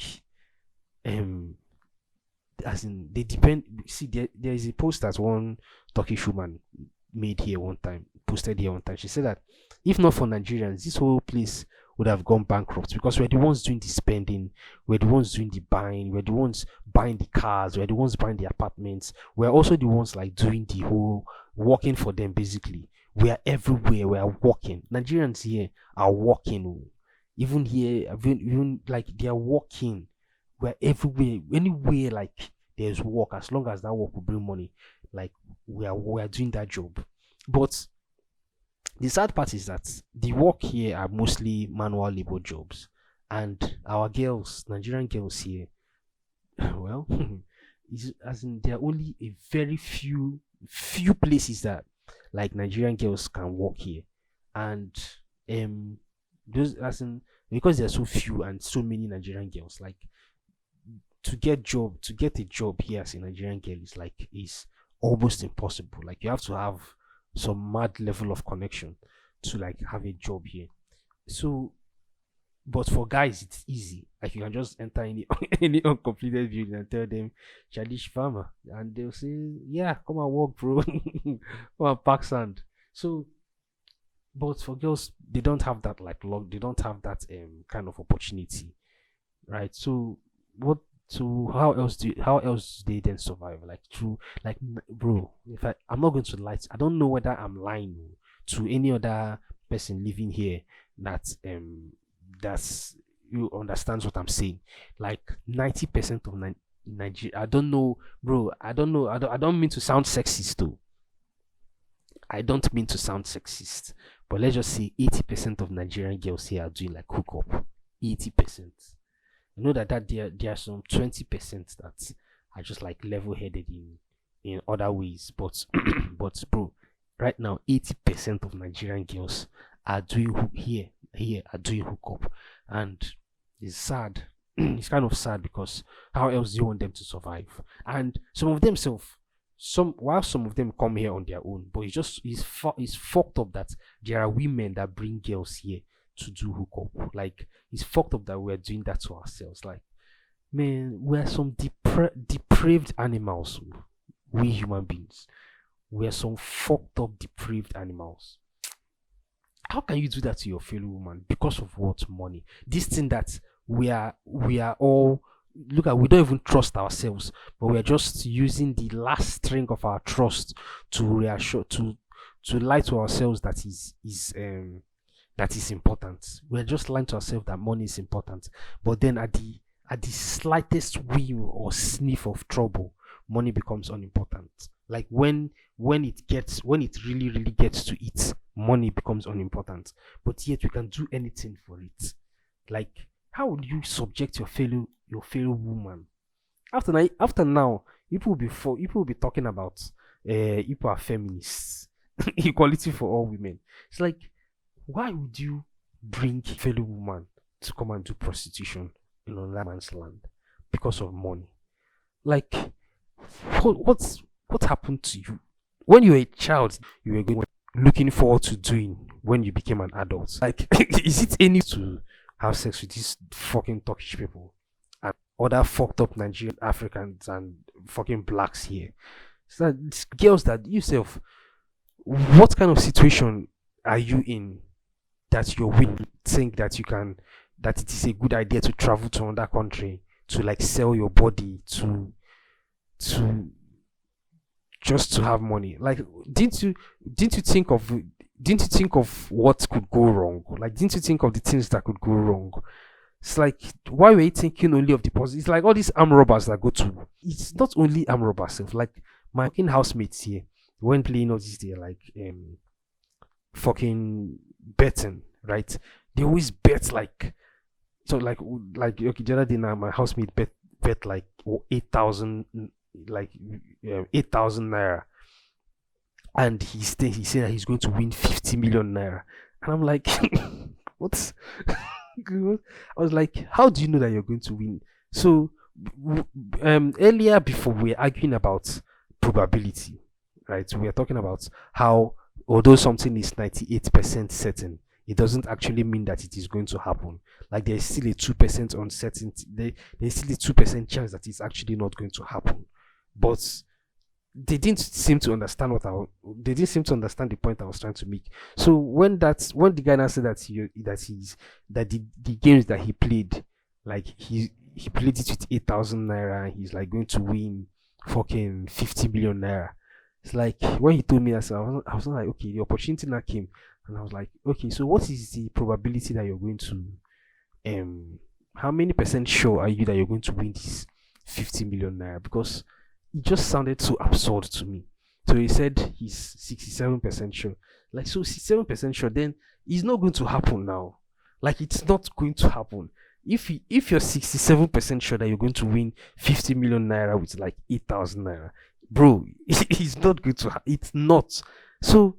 Speaker 1: um, as in they depend. See, there is a post that one Turkish woman made here one time, posted here one time. She said that if not for Nigerians, this whole place would have gone bankrupt because we're the ones doing the spending, we're the ones doing the buying, we're the ones buying the cars, we're the ones buying the apartments, we're also the ones like doing the whole working for them basically. We are everywhere, we are working. Nigerians here are working. Oh. Even here, even like they are working. We're everywhere, anywhere like there's work, as long as that work will bring money, like we are doing that job. But the sad part is that the work here are mostly manual labor jobs, and our girls, Nigerian girls here, well, is as in there are only a very few places that like Nigerian girls can work here, and um those as in because there are so few and so many Nigerian girls, like to get a job here as a Nigerian girl is almost impossible. Like you have to have some mad level of connection to like have a job here. So but for guys it's easy. Like you can just enter any any uncompleted building and tell them Chadish farmer and they'll say, yeah, come and work, bro. Come and pack sand. So but for girls they don't have that like luck, they don't have that kind of opportunity, right? So what so how else do they then survive? Like through like bro, if I'm not going to lie, I don't know whether I'm lying to any other person living here that that's you understands what I'm saying. Like 90% of Nigeria, I don't know, bro. I don't know. I don't mean to sound sexist though. I don't mean to sound sexist, but let's just say 80% of Nigerian girls here are doing like hookup. 80%. I know that there are some 20% that are just like level headed in other ways, but but bro, right now 80% of Nigerian girls are doing here are doing hookup, and it's sad. It's kind of sad because how else do you want them to survive? And some of them self, some of them come here on their own, but it's fucked up that there are women that bring girls here to do hookup. Like it's fucked up that we're doing that to ourselves. Like man, we're some depraved animals. We human beings, we're some fucked up depraved animals. How can you do that to your fellow woman because of what? Money. This thing that we are all look at, we don't even trust ourselves, but we're just using the last string of our trust to reassure to lie to ourselves that that is important. We're just lying to ourselves that money is important, but then at the slightest whim or sniff of trouble, money becomes unimportant. Like when it really gets to it, money becomes unimportant. But yet we can do anything for it. Like how would you subject your fellow woman? After now, people will be talking about people are feminists, equality for all women. It's like why would you bring fellow woman to come and do prostitution in another man's land because of money? Like what happened to you when you were a child? You were looking forward to doing when you became an adult. Like is it any to have sex with these fucking Turkish people and other fucked up Nigerian Africans and fucking blacks here? So that these girls that yourself, what kind of situation are you in that you're willing to think that you can, that it is a good idea to travel to another country to like sell your body to just to have money? Like didn't you think of didn't you think of what could go wrong? Like didn't you think of the things that could go wrong? It's like why were you thinking only of the positive? It's like all these arm robbers that go to, it's not only arm robbers self. Like my fucking housemates here when playing all this, they're like fucking betting, right? They always bet like, so like okay, the other day now my housemate bet like 8,000, like 8,000 naira, and he said that he's going to win 50 million naira, and I'm like what's I was like, how do you know that you're going to win? So Earlier, before we were arguing about probability, right? We are talking about how, although something is 98% certain, it doesn't actually mean that it is going to happen. Like there's still a 2% uncertainty. There's still a 2% chance that it's actually not going to happen. But they didn't seem to understand they didn't seem to understand the point I was trying to make. So when the guy now said that the games that he played, like he played it with 8,000 naira and he's like going to win fucking 50 million naira. It's like when he told me that, so I was not like, okay, the opportunity now came, and I was like, okay, so what is the probability that you're going to how many percent sure are you that you're going to win this 50 million naira? Because it just sounded so absurd to me. So he said he's 67% sure. Like, so 67% sure, then it's not going to happen now. Like, it's not going to happen. If you're 67% sure that you're going to win 50 million naira with like 8,000 naira, bro, it's not going to it's not. So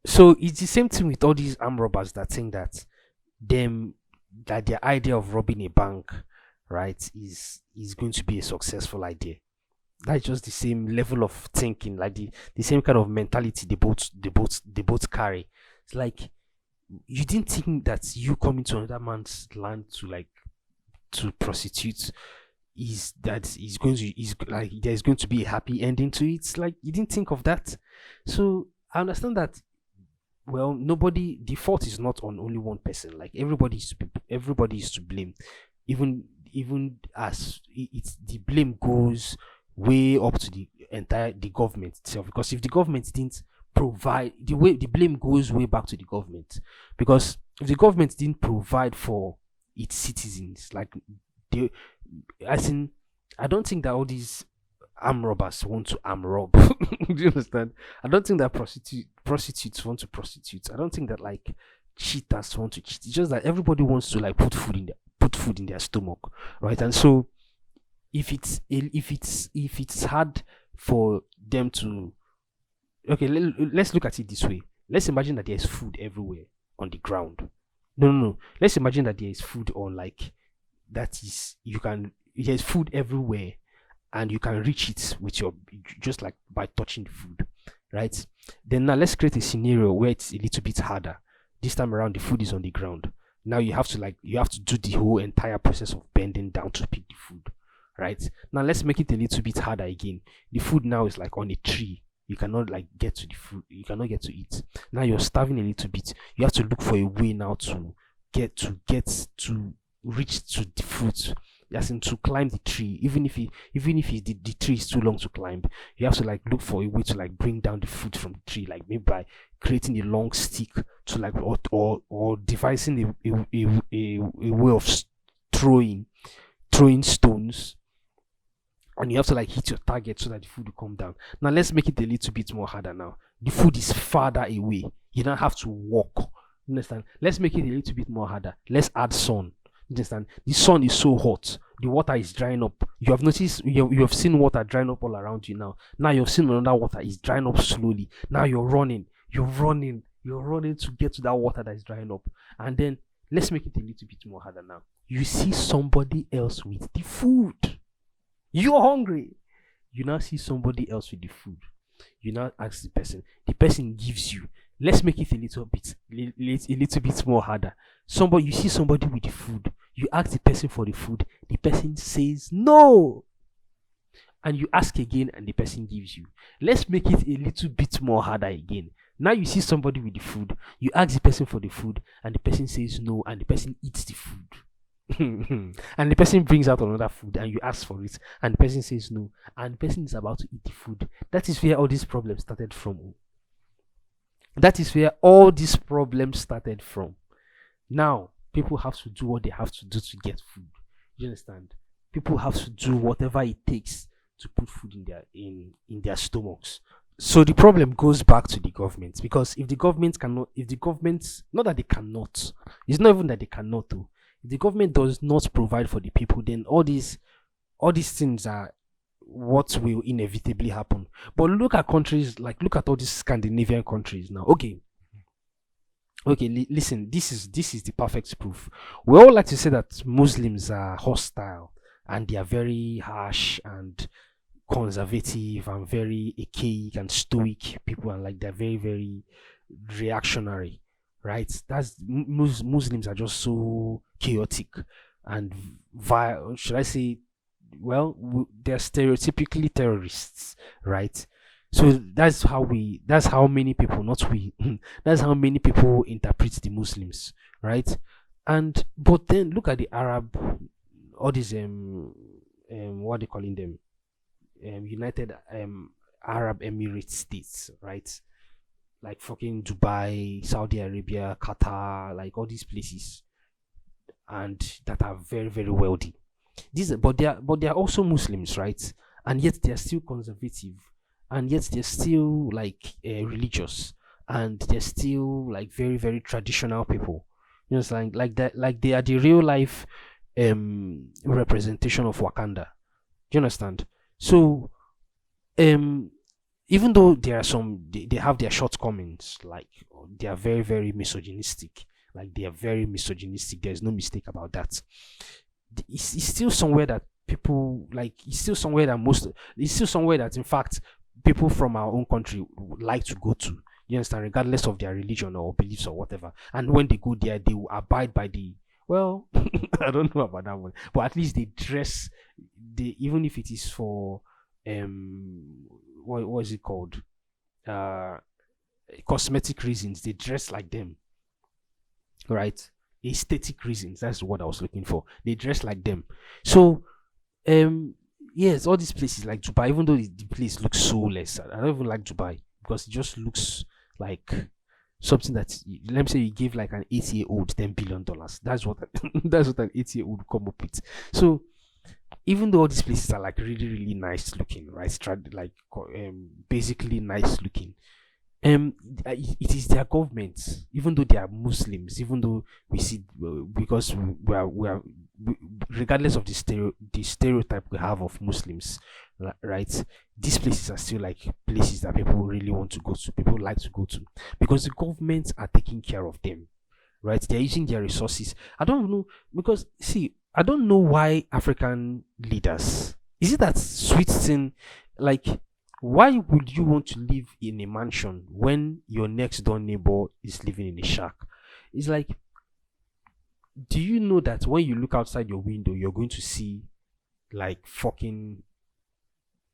Speaker 1: it's the same thing with all these armed robbers that think them that their idea of robbing a bank, right, is going to be a successful idea. That's just the same level of thinking, like the same kind of mentality they both carry. It's like, you didn't think that you coming to another man's land to like to prostitute is going to is like there's going to be a happy ending to it. It's like you didn't think of that. So I understand that, well, nobody, the fault is not on only one person. Like everybody is to blame. Even as it's the blame goes way up to the government itself, because if the government didn't provide, the blame goes way back to the government, because if the government didn't provide for its citizens, like they, as in, I don't think that all these arm robbers want to arm rob. Do you understand? I don't think that prostitutes want to prostitute. I don't think that like cheaters want to cheat. It's just that everybody wants to like put food in their stomach, right? And so if it's hard for them to, okay, let's look at it this way. Let's imagine that there's food everywhere on the ground. No. Let's imagine that there is food on, like, that is, there's food everywhere and you can reach it with your, just like by touching the food, right? Then now let's create a scenario where it's a little bit harder. This time around the food is on the ground. Now you have to do the whole entire process of bending down to pick the food, right? Now let's make it a little bit harder again. The food now is like on a tree. You cannot like get to the food. You cannot get to it. Now you're starving a little bit. You have to look for a way now to get to reach to the fruit, as in to climb the tree. Even if the tree is too long to climb, you have to like look for a way to like bring down the fruit from the tree, like maybe by creating a long stick to like, or devising a way of throwing stones, and you have to like hit your target so that the food will come down. Now let's make it a little bit more harder. Now the food is farther away. You don't have to walk. Understand? Let's make it a little bit more harder. Let's add sun. Understand? The sun is so hot. The water is drying up. You have noticed, you have seen water drying up all around you now. Now you've seen another water is drying up slowly. Now you're running to get to that water that is drying up. And then let's make it a little bit more harder now. You see somebody else with the food. You're hungry. You now see somebody else with the food. You now ask the person gives you. Let's make it a little bit more harder. You see somebody with the food. You ask the person for the food. The person says no. And you ask again and the person gives you. Let's make it a little bit more harder again. Now you see somebody with the food. You ask the person for the food and the person says no, and the person eats the food. And the person brings out another food and you ask for it and the person says no, and the person is about to eat the food. That is where all these problems started from. Now people have to do what they have to do to get food. You understand? People have to do whatever it takes to put food in their stomachs. So the problem goes back to the government, because if the government, not that they cannot, it's not even that they cannot though. If the government does not provide for the people, then all these things are what will inevitably happen. But look at all these Scandinavian countries now. Okay, listen, this is the perfect proof. We all like to say that Muslims are hostile, and they are very harsh and conservative and very archaic and stoic people, and like they're very very reactionary, right? That's Muslims are just so chaotic and should I say, well, they're stereotypically terrorists, right? So that's how many people, not we, that's how many people interpret the Muslims, right? And but then look at the Arab, all these what they calling them, United Arab Emirates states, right? Like fucking Dubai, Saudi Arabia, Qatar, like all these places, and that are very very wealthy. These, but they are also Muslims, right? And yet they are still conservative, and yet they're still like religious, and they're still like very very traditional people. You know, it's like that, like they are the real life representation of Wakanda. Do you understand? So um even though there are they have their shortcomings, like they are very very misogynistic, like they are very misogynistic, there's no mistake about that. It's still somewhere that people like, it's still somewhere that in fact people from our own country would like to go to. You understand, regardless of their religion or beliefs or whatever. And when they go there, they will abide by the, well, I don't know about that one, but at least they dress, they, even if it is for what is it called, uh cosmetic reasons, they dress like them, right? Aesthetic reasons, that's what I was looking for. They dress like them. So um yes, all these places like Dubai, even though the place looks so less, I don't even like Dubai because it just looks like something that let me say you give like an 8-year-old $10 billion. That's what that's what an 8-year-old would come up with. So even though all these places are like really really nice looking, right? Basically nice looking, it is their government, even though they are Muslims, even though we see, because we, regardless of the stereotype we have of Muslims, right? These places are still like places that people really want to go to, people like to go to, because the governments are taking care of them, right? They're using their resources. I don't know, because see, I don't know why African leaders, is it that sweet thing, like why would you want to live in a mansion when your next door neighbor is living in a shack? It's like, do you know that when you look outside your window, you're going to see like fucking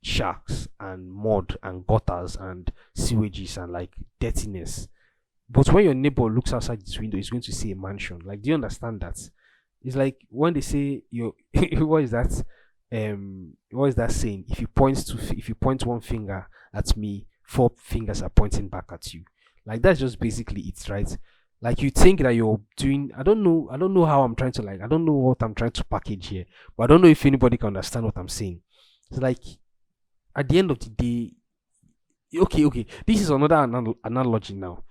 Speaker 1: shacks and mud and gutters and sewages and like dirtiness? But when your neighbor looks outside his window, he's going to see a mansion. Like, do you understand that? It's like when they say you, what is that? What is that saying? If you point one finger at me, four fingers are pointing back at you. Like that's just basically it, right? Like you think that you're doing. I don't know how I'm trying to like. I don't know what I'm trying to package here, but I don't know if anybody can understand what I'm saying. It's like at the end of the day, okay. This is another analogy now.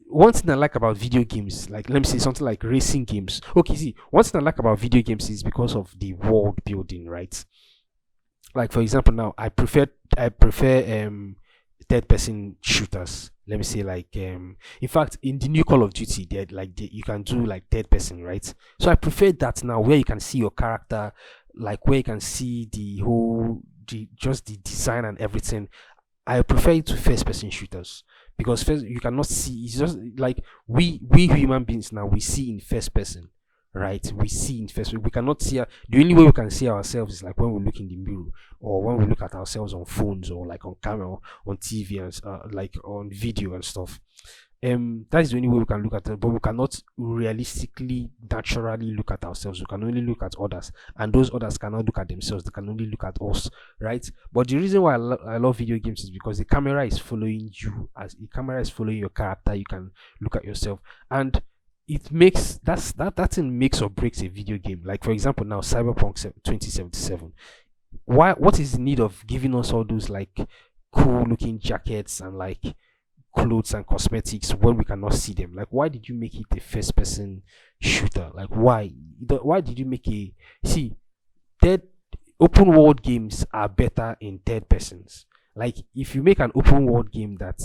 Speaker 1: One thing I like about video games, like let me say something like racing games. Okay, see, one thing I like about video games is because of the world building, right? Like for example, now I prefer third person shooters. Let me say like in fact in the new Call of Duty, you can do like third person, right? So I prefer that now, where you can see your character, like where you can see the whole just the design and everything. I prefer it to first person shooters, because first you cannot see. It's just like we human beings now, we see in first person, right? We see in first. We cannot see. The only way we can see ourselves is like when we look in the mirror, or when we look at ourselves on phones, or like on camera, or on TV, and like on video and stuff. That is the only way we can look at it, but we cannot realistically, naturally look at ourselves. We can only look at others, and those others cannot look at themselves. They can only look at us, right? But the reason why I love video games is because the camera is following you. As the camera is following your character, you can look at yourself, and it makes that thing makes or breaks a video game. Like for example, now Cyberpunk 2077. What is the need of giving us all those like cool looking jackets and like clothes and cosmetics when we cannot see them? Like, why did you make it a first person shooter? Like, why did you make a, see, third open world games are better in third persons. Like, if you make an open world game that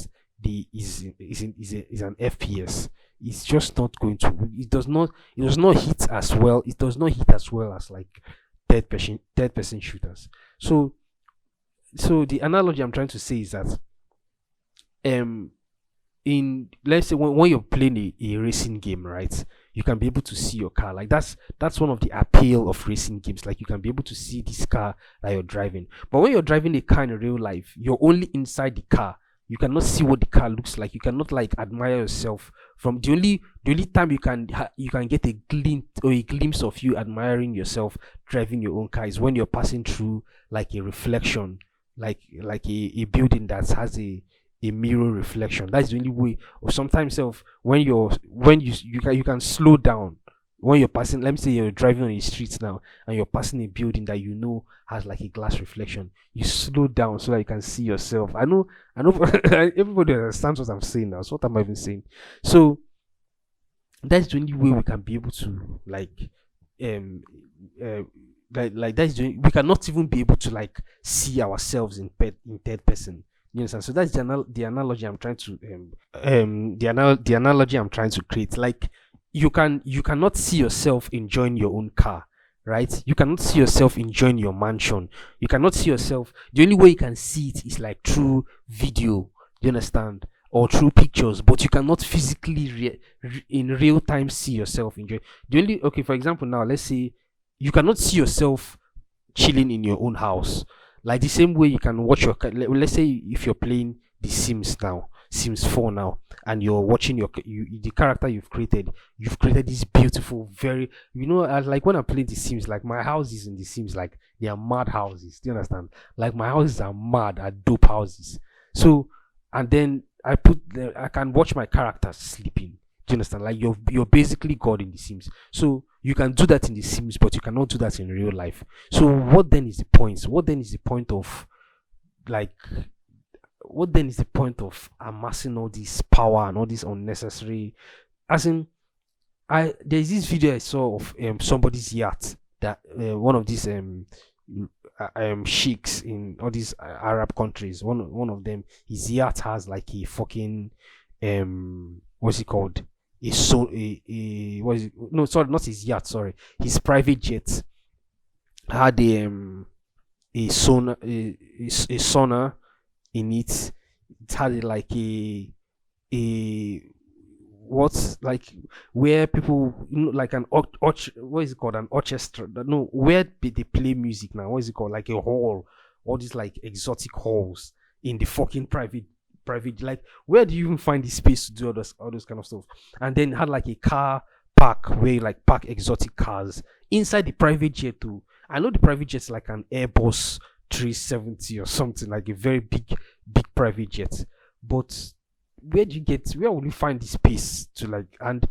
Speaker 1: is an FPS, it's just not going to, it does not hit as well, as like third person shooters. So the analogy I'm trying to say is that um in, let's say, when you're playing a racing game, right, you can be able to see your car. Like that's one of the appeal of racing games. Like you can be able to see this car that you're driving. But when you're driving a car in real life, you're only inside the car. You cannot see what the car looks like. You cannot like admire yourself from the only time you can get a glint or a glimpse of you admiring yourself driving your own car is when you're passing through like a reflection, like a building that has a mirror reflection. That's the only way. Or sometimes self when you can slow down when you're passing. Let me say you're driving on the streets now and you're passing a building that you know has like a glass reflection. You slow down so that you can see yourself. I know everybody understands what I'm saying now. So what am I even saying? So that's the only way we can be able to like um uh, that's we cannot even be able to like see ourselves in third person. You understand? So that's the analogy I'm trying to the analogy I'm trying to create. Like you cannot see yourself enjoying your own car, right? You cannot see yourself enjoying your mansion. You cannot see yourself. The only way you can see it is like through video. You understand? Or through pictures, but you cannot physically in real time see yourself enjoy. The only Okay, for example, now let's say you cannot see yourself chilling in your own house. Like the same way you can watch let's say if you're playing the Sims now, Sims 4 now, and you're watching the character you've created this beautiful, very, like when I play the Sims, like my houses in the Sims, like they are mad houses. Do you understand? Like my houses are mad, are dope houses. So, and then I can watch my characters sleeping. Do you understand? Like you're basically God in the Sims. So you can do that in the Sims, but you cannot do that in real life. So what then is the point? What then is the point of like what then is the point of amassing all this power and all this unnecessary, as in, there's this video I saw of somebody's yacht, that one of these sheiks in all these Arab countries. One of them, his yacht has like a fucking what's it called? What is it? No, sorry, not his yacht. Sorry, his private jet had a sonar a sonar in it. It had like a what's like where people, like an what is it called, an orchestra, no, where they play music now, what is it called, like a hall, all these like exotic halls in the fucking private, like where do you even find the space to do all those kind of stuff? And then had like a car park where you like park exotic cars inside the private jet too. I know the private jet's like an Airbus 370 or something, like a very big private jet. But where will you find the space to like, and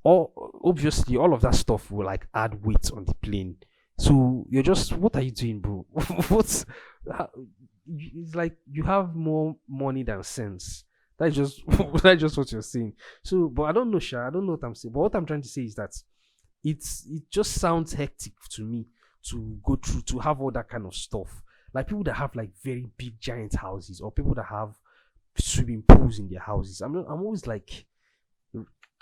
Speaker 1: obviously all of that stuff will like add weight on the plane. So you're just, what are you doing, bro? What's how- it's like you have more money than sense. That's just that's just what you're saying. So, but I don't know, Sha. I don't know what I'm saying. But what I'm trying to say is that it just sounds hectic to me to go through to have all that kind of stuff. Like people that have like very big giant houses, or people that have swimming pools in their houses. I'm always like,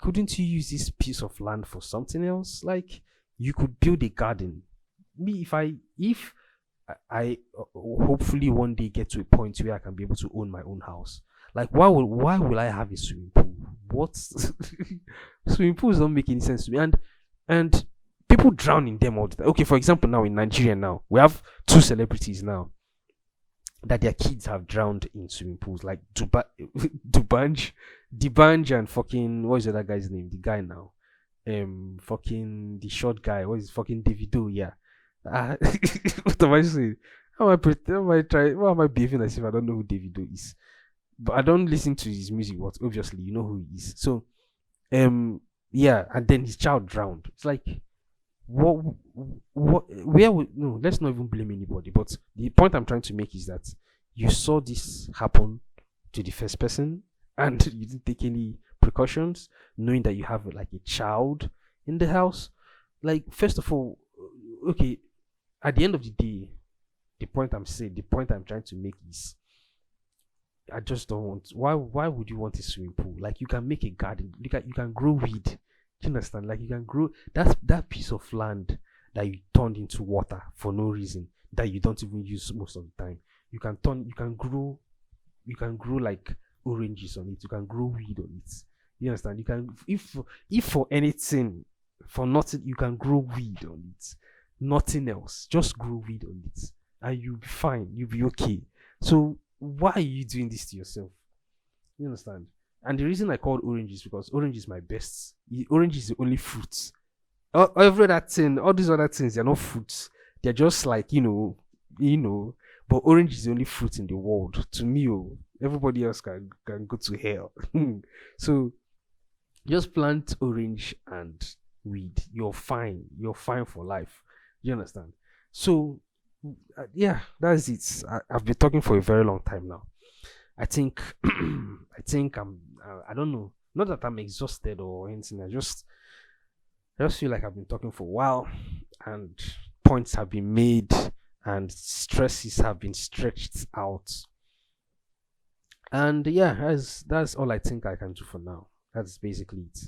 Speaker 1: couldn't you use this piece of land for something else? Like you could build a garden. Me, if I hopefully one day get to a point where I can be able to own my own house. Like why will I have a swimming pool? What Swimming pools don't make any sense to me. And people drown in them all the time. Okay, for example, now in Nigeria now we have two celebrities now that their kids have drowned in swimming pools, like Dubanj, and fucking, what is the other guy's name? The guy now, fucking the short guy. What is fucking Davido? Yeah. What am I saying? How am I trying? Why am I behaving as if I don't know who Davido is? But I don't listen to his music. But obviously, you know who he is. So, yeah, and then his child drowned. It's like, what where would, no, let's not even blame anybody, but the point I'm trying to make is that you saw this happen to the first person and you didn't take any precautions, knowing that you have like a child in the house. Like, first of all, okay, at the end of the day, the point I'm trying to make is, I just don't want. Why would you want a swimming pool? Like, you can make a garden. You can grow weed. Do you understand? Like, you can grow that piece of land that you turned into water for no reason, that you don't even use most of the time. You can grow like oranges on it. You can grow weed on it. You understand? You can, if for anything, for nothing, you can grow weed on it. Nothing else. Just grow weed on it, and you'll be fine. You'll be okay. So why are you doing this to yourself? You understand? And the reason I called orange is because orange is my best. Orange is the only fruit. Every other thing, all these other things, they're not fruits. They're just like, But orange is the only fruit in the world. To me, oh, everybody else can go to hell. So just plant orange and weed. You're fine. You're fine for life. You understand? So yeah, that's it. I've been talking for a very long time now. I think I think I don't know. Not that I'm exhausted or anything. I just feel like I've been talking for a while, and points have been made, and stresses have been stretched out. And yeah, that's all I think I can do for now. That's basically it.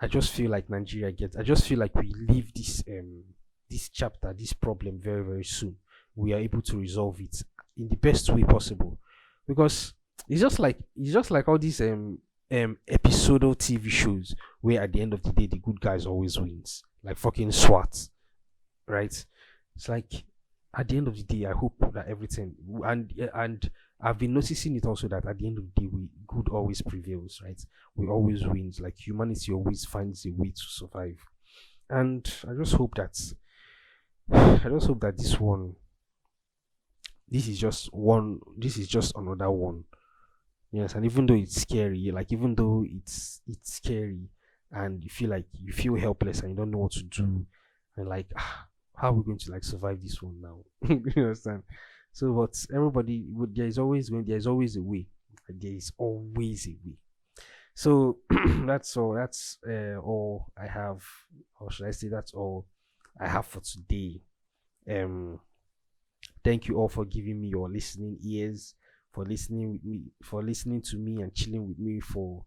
Speaker 1: I just feel like Nigeria gets. I just feel like we leave this chapter, this problem very very soon. We are able to resolve it in the best way possible, because it's just like all these episodal TV shows where at the end of the day the good guys always wins, like fucking SWAT, right? It's like at the end of the day, I hope that everything, and I've been noticing it also, that at the end of the day, we good always prevails, right? We always wins. Like humanity always finds a way to survive, and I just hope that this is just another one. Yes, and even though it's scary, like even though it's scary, and you feel helpless and you don't know what to do, and like how are we going to like survive this one now? You understand? So, but there is always a way. There is always a way. So that's all. That's all I have, or should I say that's all I have for today. Um, Thank you all for giving me your listening ears, for listening to me and chilling with me for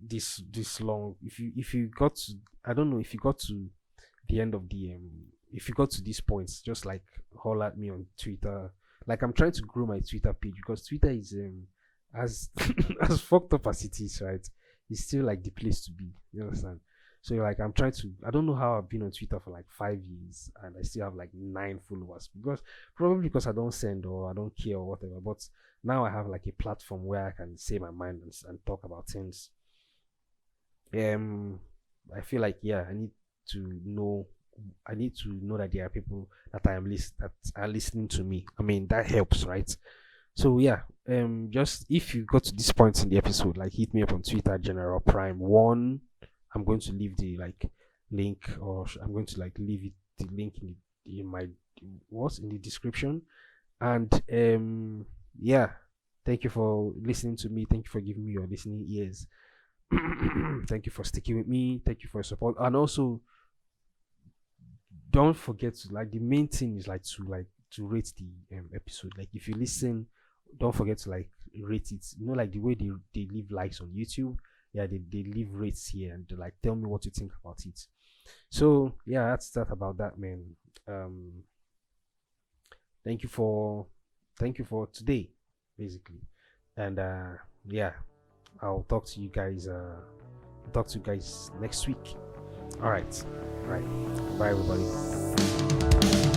Speaker 1: this long. If you got to, I don't know, if you got to the end of the if you got to these points, just like holler at me on Twitter. Like I'm trying to grow my Twitter page, because Twitter is as as fucked up as it is, right? It's still like the place to be. You understand? So like I'm trying to. I don't know how I've been on Twitter for like 5 years and I still have like 9 followers, because probably because I don't send or I don't care or whatever. But now I have like a platform where I can say my mind and talk about things. Um, I feel like, yeah, to know. I need to know that there are people that are listening to me. I mean, that helps, right? So yeah, just if you got to this point in the episode, like hit me up on Twitter, General Prime One. I'm going to leave the like link, or I'm going to like leave it the link in my what's in the description. And yeah, thank you for listening to me. Thank you for giving me your listening ears. Thank you for sticking with me. Thank you for your support. And also, don't forget to like, the main thing is like to rate the episode. Like if you listen, don't forget to like rate it. Like the way they leave likes on YouTube. Yeah, they leave rates here, and they like tell me what you think about it. So yeah, that's that about that, man. Um, thank you for today, basically. And yeah, I'll talk to you guys. Talk to you guys next week. All right, bye everybody.